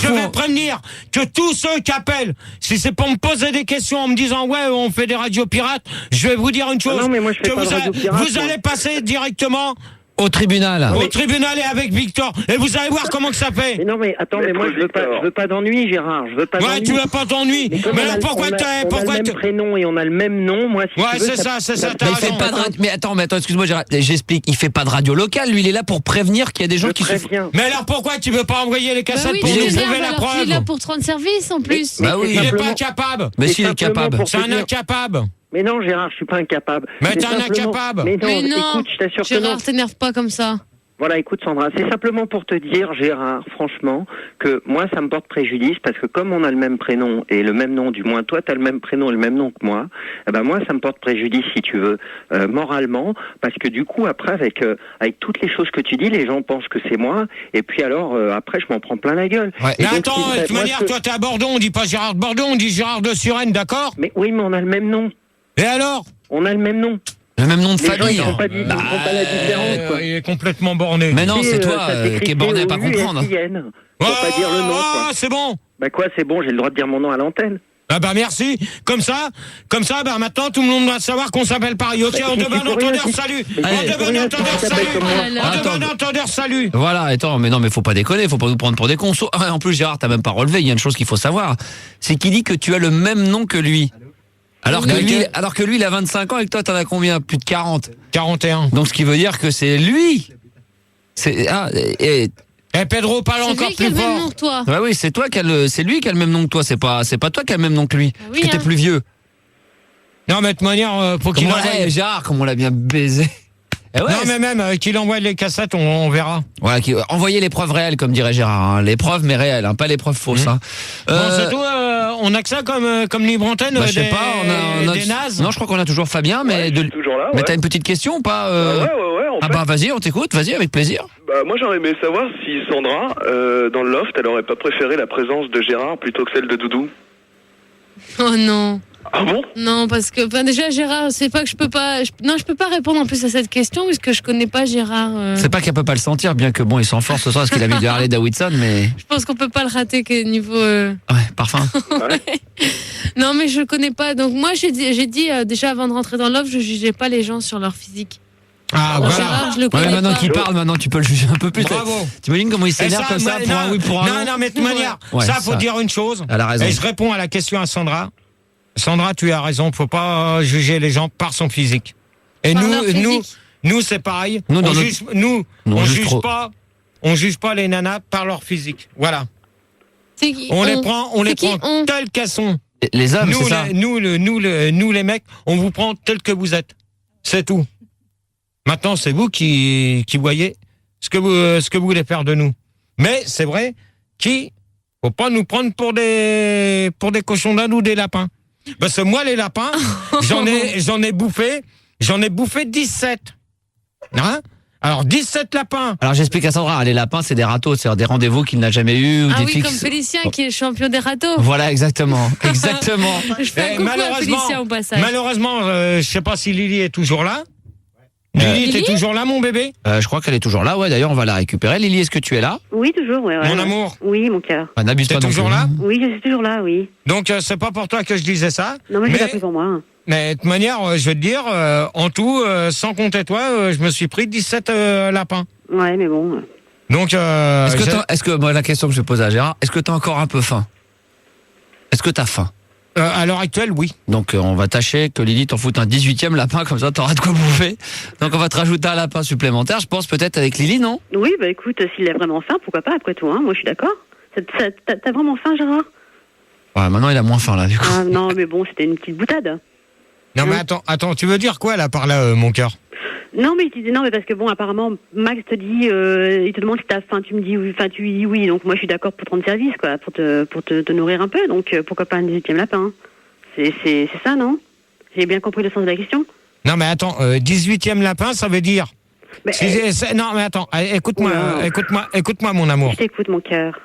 vais prévenir que tous ceux qui appellent, si c'est pour me poser des questions en me disant, ouais, on fait des radios pirates, je vais vous dire une chose. Non, mais moi, je fais pas de radio pirate, vous allez passer directement Au tribunal. Au tribunal et avec Victor. Et vous allez voir comment que ça fait. Mais non, mais attends, mais moi je veux pas d'ennui, Gérard. Je veux pas d'ennui. Ouais, tu veux pas d'ennui. Mais alors pourquoi on a le même prénom et on a le même nom, moi si tu veux, c'est ça, t'as Mais il fait pas de mais attends, excuse-moi, Gérard, j'explique. Il fait pas de radio locale, lui, il est là pour prévenir qu'il y a des gens qui préviens. Mais alors pourquoi tu veux pas envoyer les cassettes pour nous prouver la preuve? Il est là pour te rendre service en plus. Bah oui. Il est pas incapable. Mais s'il est capable. C'est un incapable. Mais non, Gérard, je suis pas incapable. Mais t'es un incapable. Mais non, écoute, je t'assure que non. Gérard, t'énerve pas comme ça. Voilà, écoute Sandra, c'est simplement pour te dire, Gérard, franchement, que moi ça me porte préjudice parce que comme on a le même prénom et le même nom, du moins toi t'as le même prénom et le même nom que moi, eh ben moi ça me porte préjudice si tu veux, moralement, parce que du coup après avec toutes les choses que tu dis, les gens pensent que c'est moi et puis alors après je m'en prends plein la gueule. Ouais. Mais attends, de toute manière, toi t'es à Bordeaux, on dit pas Gérard de Bordeaux, on dit Gérard de Suresnes, d'accord? Mais oui, mais on a le même nom. Et alors? On a le même nom. Le même nom de famille. Ils font pas la différence, quoi. Il est complètement borné. Mais non, c'est toi qui est borné à pas comprendre. Pour pas dire le nom, quoi. C'est bon. Bah quoi, c'est bon, j'ai le droit de dire mon nom à l'antenne. Ah bah merci. Comme ça, bah maintenant tout le monde doit savoir qu'on s'appelle pareil. Ok, on demande entendeur salut. On demande entendeur salut. On demande entendeur salut. Voilà, attends, mais non, mais faut pas déconner, faut pas nous prendre pour des cons. En plus, Gérard, t'as même pas relevé. Il y a une chose qu'il faut savoir, c'est qu'il dit que tu as le même nom que lui. Alors que lui, il a 25 ans et que toi, t'en as combien? Plus de 40. 41. Donc, ce qui veut dire que c'est lui. Pedro, parle encore plus fort. C'est lui qui a le même nom que toi. Ouais, oui, c'est lui qui a le même nom que toi. C'est pas toi qui a le même nom que lui. Oui, parce que t'es plus vieux. Non, mais de toute manière, faut qu'il envoie. Gérard, comme on l'a bien baisé. Ouais, non, mais même qu'il envoie les cassettes, on verra. Voilà, envoyez les preuves réelles, comme dirait Gérard. Hein. Les preuves, mais réelles, hein, pas les preuves fausses. Hein. Bon, c'est tout, on a que ça comme libre antenne. Je sais pas, on a des nazes. Non, je crois qu'on a toujours Fabien, mais toujours là. Mais t'as une petite question ou pas Ouais. Ah bah vas-y, on t'écoute, vas-y, avec plaisir. Bah moi j'aurais aimé savoir si Sandra, dans le loft, elle aurait pas préféré la présence de Gérard plutôt que celle de Doudou. Oh non. Ah bon? Non, parce que déjà Gérard, c'est pas que je peux pas répondre en plus à cette question puisque je connais pas Gérard. C'est pas qu'elle peut pas le sentir, bien que bon, il s'en force ce soir parce qu'il a mis de Harley Davidson, mais. Je pense qu'on peut pas le rater que niveau. Ouais, parfum. Ouais. Non, mais je connais pas. Donc moi, j'ai dit déjà avant de rentrer dans l'offre, je jugeais pas les gens sur leur physique. Ah voilà. Gérard, je le connais maintenant pas. qu'il parle, maintenant tu peux le juger un peu plus. Bravo. T'imagines comment il s'énerve comme ça pour un oui, pour un non? Non, mais de toute manière, ça faut dire une chose. Elle a raison. Et je réponds à la question à Sandra. Sandra, tu as raison, faut pas juger les gens par son physique. Et nous c'est pareil. On juge pas les nanas par leur physique. Voilà. On les prend tels qu'elles sont. Les hommes, c'est ça. Nous les mecs, on vous prend tels que vous êtes. C'est tout. Maintenant, c'est vous qui voyez ce que vous voulez faire de nous. Mais c'est vrai faut pas nous prendre pour des cochons d'Inde ou des lapins. Parce que moi, les lapins, j'en ai bouffé 17. Hein? Alors, 17 lapins. Alors, j'explique à Sandra, les lapins, c'est des râteaux, c'est des rendez-vous qu'il n'a jamais eu. Ou ah des oui, fixes. comme Félicien qui est le champion des râteaux. Voilà, exactement. Exactement. Je fais un coucou à Félicien au passage. Malheureusement, je sais pas si Lily est toujours là. Lily, t'es toujours là, mon bébé? Je crois qu'elle est toujours là, ouais, d'ailleurs, on va la récupérer. Lily, est-ce que tu es là? Oui, toujours, ouais. Mon amour? Oui, mon cœur. N'abuse pas non plus. T'es toujours là? Oui, je suis toujours là, oui. Donc, c'est pas pour toi que je disais ça. Non, mais c'est pas pris pour moi. Mais de toute manière, je vais te dire, en tout, sans compter toi, je me suis pris 17 lapins. Ouais, mais bon. Donc, est-ce que moi, la question que je pose à Gérard, est-ce que t'as encore un peu faim? Est-ce que t'as faim? À l'heure actuelle, oui. Donc on va tâcher que Lily t'en foute un 18e lapin, comme ça t'auras de quoi bouffer. Donc on va te rajouter un lapin supplémentaire, je pense peut-être avec Lily, non? Oui, bah écoute, s'il a vraiment faim, pourquoi pas, après tout, hein, moi je suis d'accord. T'as vraiment faim, Gérard? Ouais, maintenant il a moins faim là, du coup. Ah non, mais bon, c'était une petite boutade. Non, mais attends, tu veux dire quoi là par là, mon cœur? Non, mais parce que bon, apparemment, Max te dit, il te demande si t'as faim, tu me dis oui, enfin tu dis oui, donc moi je suis d'accord pour te rendre service, quoi, pour te nourrir un peu, donc pourquoi pas un 18e lapin? C'est ça, non? J'ai bien compris le sens de la question? Non, mais attends, 18e lapin, ça veut dire. Non, mais attends, écoute-moi, mon amour. Je t'écoute, mon cœur.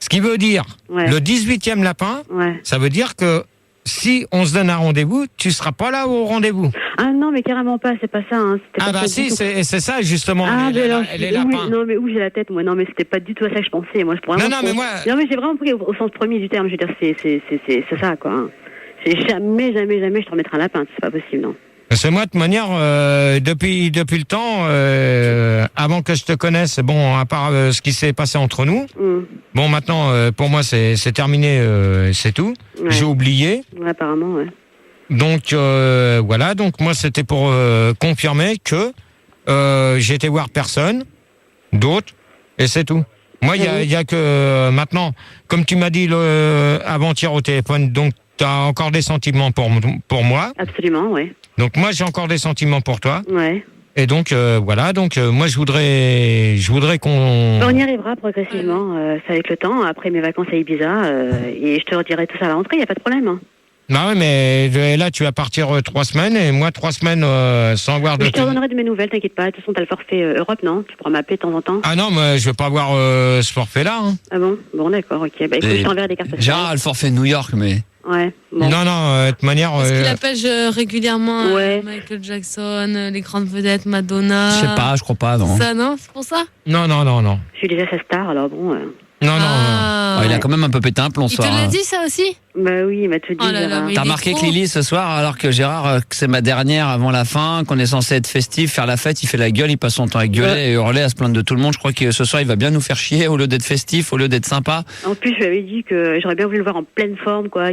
Ce qui veut dire, le 18e lapin, ça veut dire que si on se donne un rendez-vous, tu seras pas là au rendez-vous. Ah non, mais carrément pas, c'est pas ça. Hein. Ah bah si, c'est ça justement. Ah, les lapins. Oui, non, mais où j'ai la tête, moi. Non, mais c'était pas du tout à ça que je pensais. Moi, non, mais j'ai vraiment pris au sens premier du terme. Je veux dire, c'est ça, quoi. Hein. Jamais je te remettrai un lapin, c'est pas possible, non. C'est moi, de toute manière, depuis le temps, avant que je te connaisse, bon, à part ce qui s'est passé entre nous, bon, maintenant, pour moi, c'est terminé, c'est tout. Ouais. J'ai oublié. Ouais, apparemment, ouais. Donc, voilà. Donc, moi, c'était pour confirmer que j'ai été voir personne d'autre, et c'est tout. Moi, il y a que maintenant, comme tu m'as dit avant-hier au téléphone, donc, tu as encore des sentiments pour moi. Absolument, oui. Donc moi j'ai encore des sentiments pour toi. Ouais. Et donc voilà, donc moi je voudrais qu'on... On y arrivera progressivement, c'est avec le temps, après mes vacances à Ibiza, et je te redirai tout ça à la rentrée, il n'y a pas de problème. Hein. Bah oui, mais là tu vas partir 3 semaines, et moi 3 semaines sans voir de... Je te redonnerai de mes nouvelles, t'inquiète pas, de toute façon t'as le forfait Europe, non? Tu pourras m'appeler de temps en temps. Ah non, mais je vais pas avoir ce forfait-là. Hein. Ah bon? Bon d'accord, ok. Bah écoute, je t'enverrai des cartes postales. Gérard a le forfait New York, mais... Ouais. Bon. Non, de toute manière... Parce qu'il appelle régulièrement Michael Jackson, les grandes vedettes, Madonna. Je sais pas, je crois pas, non. Ça, non? C'est pour ça? Non. Je suis déjà sa star, alors bon... Non. Oh, il a quand même un peu pété un plomb ce Il soir. te l'a dit ça aussi? Bah oui, il m'a tout dit. T'as remarqué que Lily ce soir, alors que Gérard, que c'est ma dernière avant la fin, qu'on est censé être festif, faire la fête, il fait la gueule, il passe son temps à gueuler et hurler, à se plaindre de tout le monde. Je crois que ce soir il va bien nous faire chier au lieu d'être festif, au lieu d'être sympa. En plus, je lui avais dit que j'aurais bien voulu le voir en pleine forme, quoi.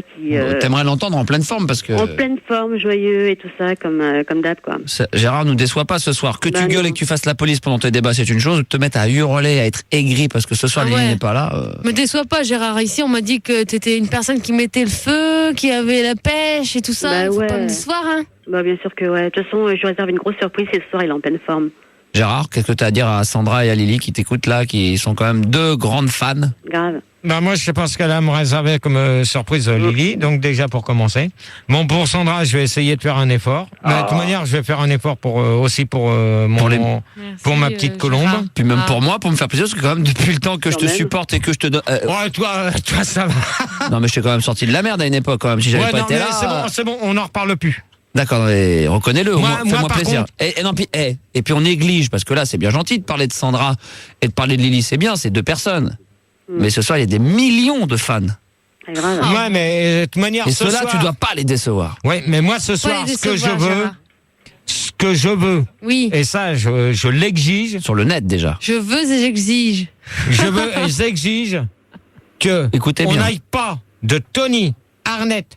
T'aimerais l'entendre en pleine forme parce que. En pleine forme, joyeux et tout ça, comme d'hab, quoi. Gérard nous déçoit pas ce soir. Que tu Bah, gueules non. et que tu fasses la police pendant tes débats, c'est une chose. Te mettre à hurler, à être aigri parce que ce soir Lily n'est pas là. Me déçois pas, Gérard. Ici, on m'a dit que t'étais une personne qui mettait le feu, qui avait la pêche et tout ça. Bah Faut ouais. pas me décevoir, hein. Bah bien sûr que ouais. De toute façon, je lui réserve une grosse surprise et ce soir, il est en pleine forme. Gérard, qu'est-ce que t'as à dire à Sandra et à Lily qui t'écoutent là, qui sont quand même 2 grandes fans? Grave. Bah moi je sais pas ce qu'elle a à me réserver comme surprise Lily, donc déjà pour commencer. Bon pour Sandra je vais essayer de faire un effort. De toute manière je vais faire un effort pour aussi pour ma petite colombe. Puis même pour moi, pour me faire plaisir, parce que quand même depuis le temps que je te supporte et que je te donne... Ouais toi ça va. Non mais je t'ai quand même sorti de la merde à une époque quand même, si j'avais pas été là... C'est bon, on n'en reparle plus. D'accord, mais reconnais-le, fais-moi par plaisir. contre- Et puis on néglige, parce que là c'est bien gentil de parler de Sandra et de parler de Lily, c'est bien, c'est 2 personnes. Mais ce soir il y a des millions de fans. Ouais mais de toute manière Et ce ceux-là soir... tu dois pas les décevoir. Ouais mais moi ce soir les ce que je décevoir, veux... Gérard. Ce que je veux, Oui. et ça je l'exige... Sur le net déjà. Je veux et j'exige. Je veux et j'exige que Écoutez on bien. n'aille pas de Tony, Arnett,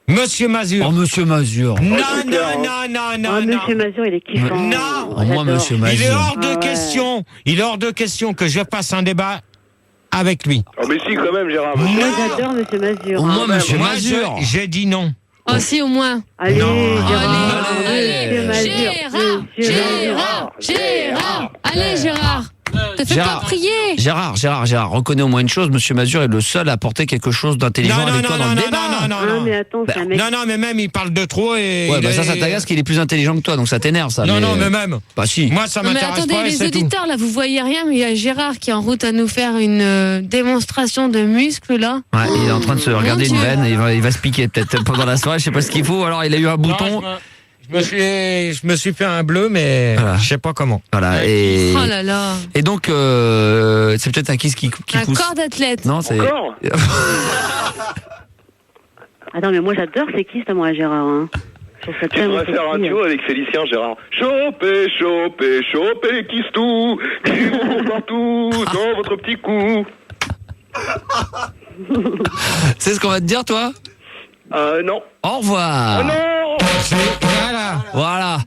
Monsieur Mazur. Oh Monsieur Mazur. Non. Monsieur Mazur, il est kiffant. Non. Moi Monsieur Mazur. Il est hors de question. Il est hors de question que je fasse un débat avec lui. Oh mais si quand même Gérard. Moi, j'adore Monsieur Mazur. Au moins Monsieur Moi, Mazur. j'ai dit non. Oh si, au moins. Allez, Gérard. Allez, Monsieur Mazur. Gérard. Allez, Gérard. Te fais Gérard. pas prier. Gérard, reconnais au moins une chose, Monsieur Mazur est le seul à apporter quelque chose d'intelligent avec toi dans le débat. Ah, mais attends, c'est un mec. Non, mais même il parle de trop et... Ouais, bah ça t'agace qu'il est plus intelligent que toi, donc ça t'énerve ça. Non, mais même. Bah si. Moi, ça Non, mais m'intéresse attendez, pas et les c'est tout. auditeurs, là, vous voyez rien, mais il y a Gérard qui est en route à nous faire une démonstration de muscles, là. Ouais, il est en train de se regarder une Dieu. veine, et il va se piquer peut-être pendant la soirée, je sais pas ce qu'il faut, alors il a eu un bouton. Je me suis fait un bleu, mais Voilà. je sais pas comment. Voilà, et... Oh là là. Et donc, c'est peut-être un kiss qui Un pousse. corps d'athlète. Non, c'est... Encore Attends, mais moi, j'adore ces kisses, moi, Gérard. Hein. Je trouve ça Tu tellement devrais faire un sexy. duo avec Félicien Gérard. Choper les kisses tout, qui vous courent partout, dans votre petit cou. C'est ce qu'on va te dire, toi? Non. Au revoir. Oh non. Voilà.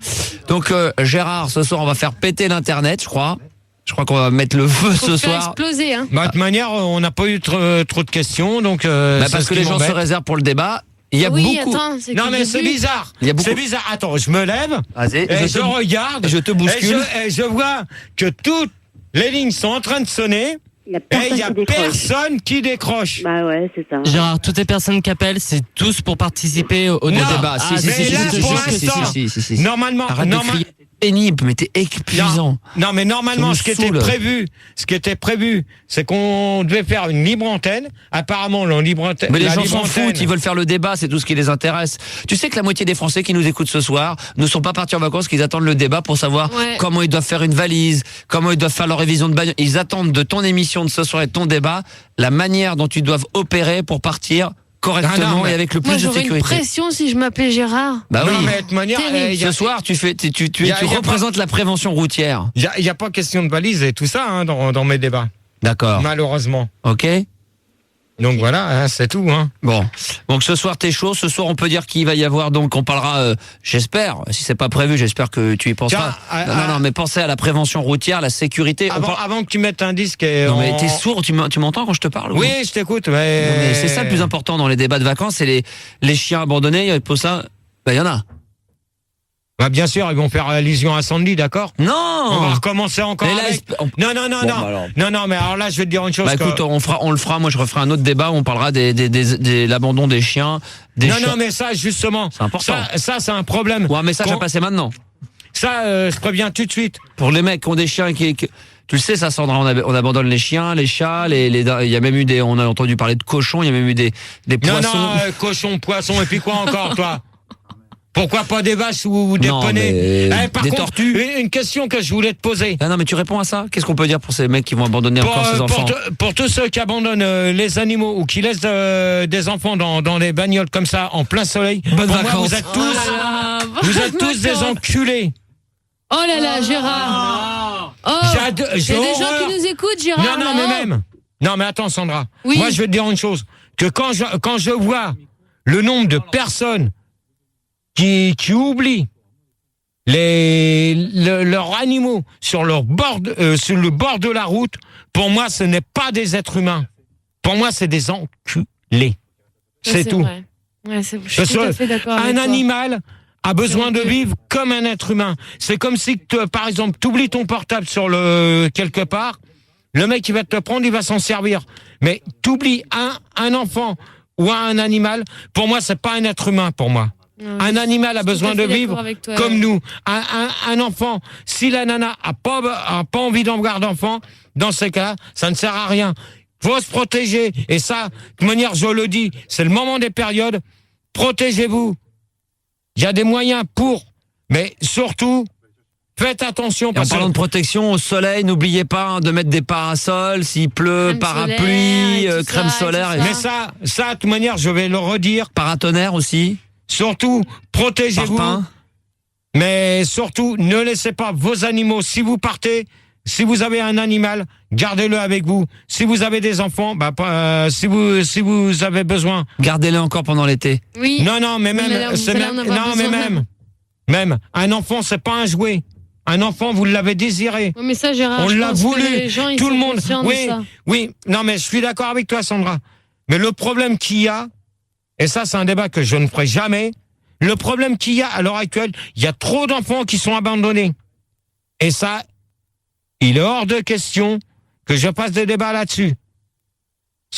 Donc, Gérard, ce soir, on va faire péter l'Internet, je crois. Je crois qu'on va mettre le feu Faut ce faire soir. exploser, hein. Bah, de toute manière, on n'a pas eu trop de questions, donc... Bah, c'est parce ce que qui les gens se m'embête. réservent pour le débat. Il y a Oui, beaucoup. attends, c'est Non, que mais le c'est début. bizarre. Il y a beaucoup- C'est bizarre. Attends, je me lève, Vas-y, et je regarde, je te bouscule. et je vois que toutes les lignes sont en train de sonner, Il y a et personne il n'y a qui décroche. personne qui décroche. Bah ouais, c'est ça. Gérard, toutes les personnes qui appellent, c'est tous pour participer au Non. débat. débat. Ah, Si, si, mais si, là, si, pour si, si, l'instant, si, si, si. Normalement, Arrête de crier. Pénible, mais t'es épuisant. Non, mais normalement, Ça ce qui me était saoule. prévu, c'est qu'on devait faire une libre antenne. Apparemment, la libre antenne. Mais les gens s'en foutent, ils veulent faire le débat, c'est tout ce qui les intéresse. Tu sais que la moitié des Français qui nous écoutent ce soir ne sont pas partis en vacances, qu'ils attendent le débat pour savoir comment ils doivent faire une valise, comment ils doivent faire leur révision de bagnole. Ils attendent de ton émission de ce soir et de ton débat la manière dont ils doivent opérer pour partir correctement et avec le plus Moi, de j'aurais une sécurité. pression si je m'appelais Gérard. Bah Non, oui. mais de toute manière, Ce soir, tu représentes la prévention routière. Il n'y a pas question de balise et tout ça hein, dans mes débats. D'accord. Malheureusement. Ok. Donc voilà, hein, c'est tout. Hein. Bon, donc ce soir t'es chaud. Ce soir on peut dire qu'il va y avoir donc on parlera. J'espère, si c'est pas prévu, j'espère que tu y penseras. Non, mais pensez à la prévention routière, la sécurité. Avant que tu mettes un disque. Non mais t'es sourd, tu m'entends quand je te parle? Oui, je t'écoute. Mais c'est ça le plus important dans les débats de vacances, c'est les chiens abandonnés. Pour ça, il y en a. Bah bien sûr, ils vont faire allusion à Sandy, d'accord? Non. On va recommencer encore. Non, mais alors là, je vais te dire une chose. Bah écoute, on le fera. Moi, je referai un autre débat où on parlera de l'abandon des chiens. Non, mais ça, justement. C'est important. Ça, c'est un problème. Ou un message à passer maintenant. Ça, je préviens tout de suite. Pour les mecs qui ont des chiens tu le sais, ça, Sandra, on abandonne les chiens, les chats, il y a même eu on a entendu parler de cochons, il y a même eu des poissons. Non, cochons, poissons, et puis quoi encore, toi? Pourquoi pas des vaches ou des poneys? Par des contre, tortues. Une question que je voulais te poser. Ah non, mais tu réponds à ça? Qu'est-ce qu'on peut dire pour ces mecs qui vont abandonner encore ces enfants? Pour tous ceux qui abandonnent les animaux ou qui laissent des enfants dans des bagnoles comme ça en plein soleil, bonnes vacances. Moi, vous êtes tous des enculés. Oh là là, Gérard. Il y a des gens qui nous écoutent, Gérard. Non, mais attends, Sandra. Oui. Moi, je vais te dire une chose. Que quand je vois le nombre de personnes qui oublient leurs animaux sur le bord de la route, pour moi, ce n'est pas des êtres humains. Pour moi, c'est des enculés. C'est tout. Vrai. Ouais, je suis tout à fait d'accord avec toi. Un animal a besoin de vivre comme un être humain. C'est comme si, par exemple, tu oublies ton portable quelque part, le mec, il va te le prendre, il va s'en servir. Mais tu oublies un enfant ou un animal, pour moi, c'est pas un être humain, pour moi. Un animal a besoin de vivre comme nous. Un enfant, si la nana a pas envie d'avoir d'enfant, dans ces cas-là, ça ne sert à rien. Faut se protéger. Et ça, de manière, je le dis, c'est le moment des périodes. Protégez-vous. Il y a des moyens mais surtout, faites attention. En parlant de protection au soleil, n'oubliez pas de mettre des parasols, s'il pleut, crème parapluie, solaire, crème solaire. Mais ça, de toute manière, je vais le redire. Paratonnerre aussi. Surtout, protégez-vous. Parpaing. Mais surtout, ne laissez pas vos animaux, si vous partez, si vous avez un animal, gardez-le avec vous. Si vous avez des enfants, si vous avez besoin. Gardez-le encore pendant l'été. Oui. Non, mais même, un enfant, c'est pas un jouet. Un enfant, vous l'avez désiré. Oui, mais ça, Gérard, on l'a voulu. Les gens, tout le monde. Oui. Non, mais je suis d'accord avec toi, Sandra. Mais le problème qu'il y a, et ça, c'est un débat que je ne ferai jamais. Le problème qu'il y a à l'heure actuelle, il y a trop d'enfants qui sont abandonnés. Et ça, il est hors de question que je fasse des débats là-dessus.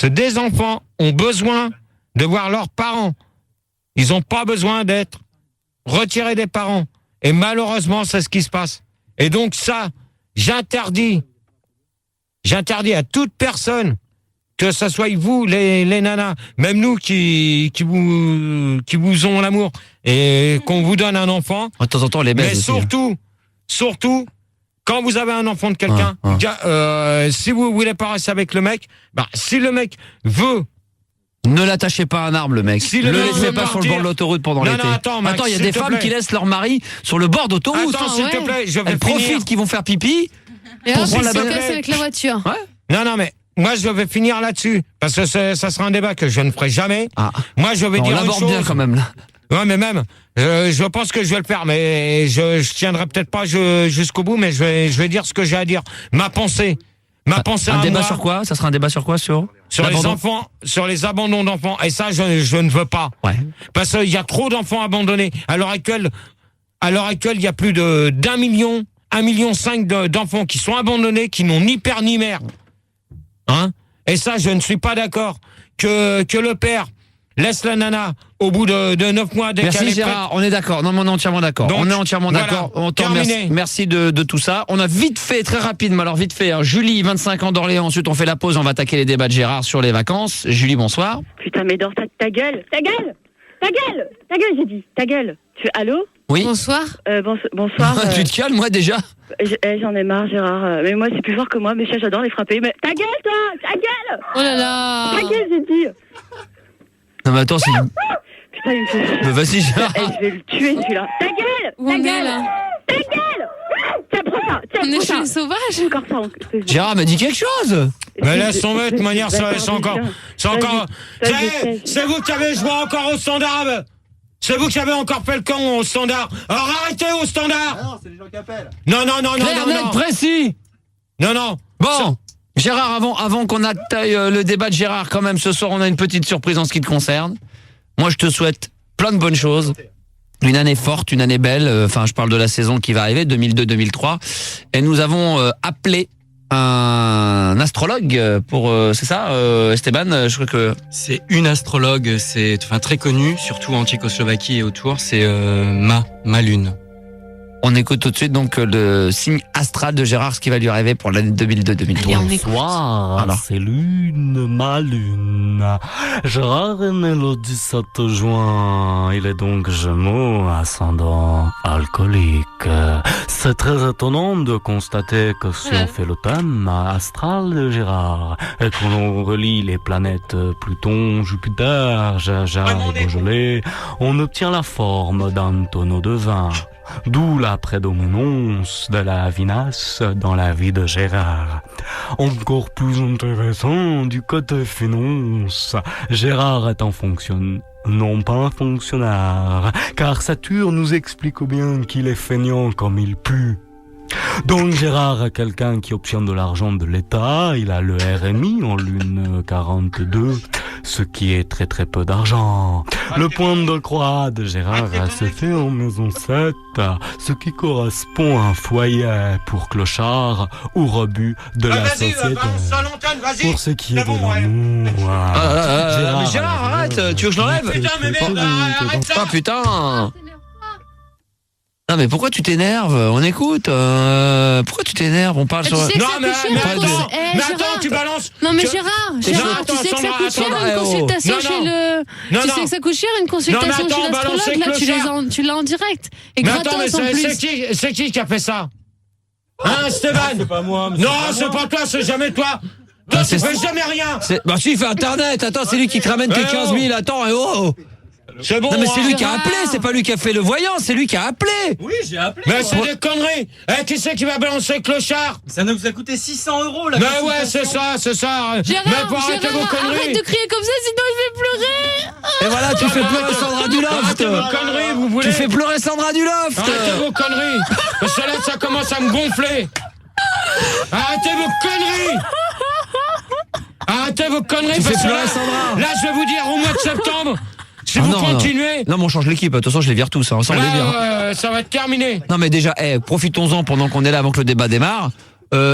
Des enfants ont besoin de voir leurs parents. Ils n'ont pas besoin d'être retirés des parents. Et malheureusement, c'est ce qui se passe. Et donc ça, j'interdis à toute personne, que ce soit vous, les nanas, même nous qui vous ont l'amour et qu'on vous donne un enfant. De temps en temps, les baise. Mais surtout, quand vous avez un enfant de quelqu'un, si vous voulez pas rester avec le mec, si le mec veut. Ne l'attachez pas à un arbre, le mec. Ne le laissez pas sur le bord de l'autoroute pendant l'été. Attends, il y a des femmes qui laissent leur mari sur le bord d'autoroute. Attends, s'il te plaît, je vais Elles profitent qu'ils vont faire pipi. Et hop, ils se cassent avec la voiture. Ouais. Non, mais moi, je vais finir là-dessus. Parce que ça sera un débat que je ne ferai jamais. Moi, je vais dire une chose. On l'aborde bien quand même, là. Ouais, mais même, je pense que je vais le faire. Mais je tiendrai peut-être pas jusqu'au bout, mais je vais dire ce que j'ai à dire. Ma pensée. Un débat sur quoi? Ça sera un débat sur quoi? Sur les enfants, sur les abandons d'enfants. Et ça, je ne veux pas. Ouais. Parce qu'il y a trop d'enfants abandonnés. À l'heure actuelle, il y a plus de 1,5 million d'enfants qui sont abandonnés, qui n'ont ni père ni mère. Hein? Et ça, je ne suis pas d'accord que le père laisse la nana au bout de 9 mois. Merci Gérard, on est d'accord. Non, mais on est entièrement d'accord. Donc, on est entièrement d'accord. On t'en remercie. Merci de tout ça. On a vite fait, très rapidement, alors vite fait, Julie, 25 ans d'Orléans. Ensuite, on fait la pause. On va attaquer les débats de Gérard sur les vacances. Julie, bonsoir. Putain, mais dors ta gueule. Ta gueule, j'ai dit. Ta gueule. Allô? Oui. Bonsoir. Bonsoir. Tu te calmes, moi, déjà? J'en ai marre, Gérard. Mais moi, c'est plus fort que moi. Mais j'adore les frapper. Mais ta gueule, toi! Ta gueule! Oh là là! Ta gueule, j'ai dit! Non mais attends, c'est... Putain, il me fait... Mais vas-y, Gérard. Je vais le tuer, celui-là. Ta gueule! Où on est là? Ta gueule! Tiens, prends ça! Tiens, On est prends chez ça. les sauvages? Encore ça. Gérard m'a dit quelque chose. Mais laisse tomber, de toute manière, c'est encore... C'est vous qui avez joué encore au standard. C'est vous qui avez encore fait le con au standard. Alors arrêtez au standard. Non, c'est les gens qui appellent. Non. Clair, net, précis. Non. Bon, Gérard, avant qu'on attaque le débat de Gérard, quand même, ce soir, on a une petite surprise en ce qui te concerne. Moi, je te souhaite plein de bonnes choses. Une année forte, une année belle. Enfin, je parle de la saison qui va arriver, 2002-2003. Et nous avons appelé un astrologue pour... c'est ça, Esteban, je crois que... C'est une astrologue, c'est très connue, surtout en Tchécoslovaquie et autour, c'est Ma Lune. On écoute tout de suite donc le signe astral de Gérard, ce qui va lui arriver pour l'année 2002-2003. Bonsoir, c'est Lune, ma Lune. Gérard est né le 17 juin. Il est donc Gémeaux, ascendant alcoolique. C'est très étonnant de constater que si on fait le thème astral de Gérard et qu'on relie les planètes Pluton, Jupiter, Jaja et Beaujolais, on obtient la forme d'un tonneau de vin. D'où la prédominance de la vinasse dans la vie de Gérard. Encore plus intéressant du côté finance, Gérard est un fonctionnaire, non pas un fonctionnaire, car Saturne nous explique bien qu'il est feignant comme il pue. Donc Gérard est quelqu'un qui obtient de l'argent de l'État, il a le RMI en lune 42, ce qui est très très peu d'argent. Le point de croix de Gérard se fait en maison 7, ce qui correspond à un foyer pour clochard ou rebut de la société. Pour ce qui est de l'amour... mais Gérard, arrête, tu veux que je l'enlève? Putain, mais merde, arrête ça. Ah putain. Non mais pourquoi tu t'énerves? On écoute. Pourquoi tu t'énerves? On parle sur... Non mais attends, tu balances. Non mais Gérard, tu sais que ça coûte cher une consultation chez le... Tu sais que ça coûte cher une consultation chez l'astrologue, là tu l'as en direct. Et gratos en plus. C'est qui a fait ça? Hein, Stéban? C'est pas moi. Non, c'est pas toi, c'est jamais toi. Toi, tu fais jamais rien. Bah si, il fait internet. Attends, c'est lui qui te ramène tes 15 000. Attends, c'est bon. Non mais c'est lui qui a appelé, c'est pas lui qui a fait le voyant, c'est lui qui a appelé. Oui, j'ai appelé. Mais c'est des conneries. Qui c'est qui va balancer clochard? Ça nous a coûté 600 €, la mais ouais, c'est ça. Gérard, arrête de crier comme ça, sinon il fait pleurer. Et voilà, tu fais pleurer Sandra du Loft. Arrêtez vos conneries, vous voulez? Tu fais pleurer Sandra du Loft. Arrêtez vos conneries. Parce que là, ça commence à me gonfler. Arrêtez vos conneries. Arrêtez vos conneries. Tu fais pleurer Sandra. Là, je vais vous dire, au mois de septembre, si vous continuez... Non, mais on change l'équipe. De toute façon, je les vire tous. Hein. Ça, on les vire. Ça va être terminé. Non, mais déjà, profitons-en pendant qu'on est là avant que le débat démarre.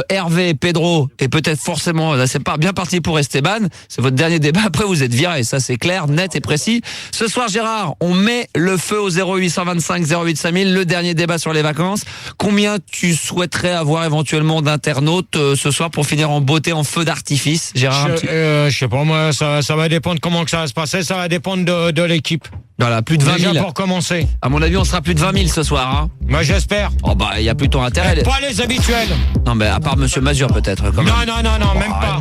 Hervé, Pedro et peut-être forcément, là c'est pas bien parti pour Esteban, c'est votre dernier débat, après vous êtes virés, ça c'est clair, net et précis. Ce soir Gérard, on met le feu au 0825 08 5000, le dernier débat sur les vacances. Combien tu souhaiterais avoir éventuellement d'internautes ce soir pour finir en beauté, en feu d'artifice, Gérard? Je sais pas moi, ça va dépendre comment que ça va se passer, ça va dépendre de l'équipe. Voilà, plus de 20 000. Déjà pour commencer. À mon avis, on sera plus de 20 000 ce soir. Hein. Moi, j'espère. Oh bah, il y a plutôt intérêt. Pas les habituels. Non, mais à part Monsieur Mazur peut-être. Non, même pas.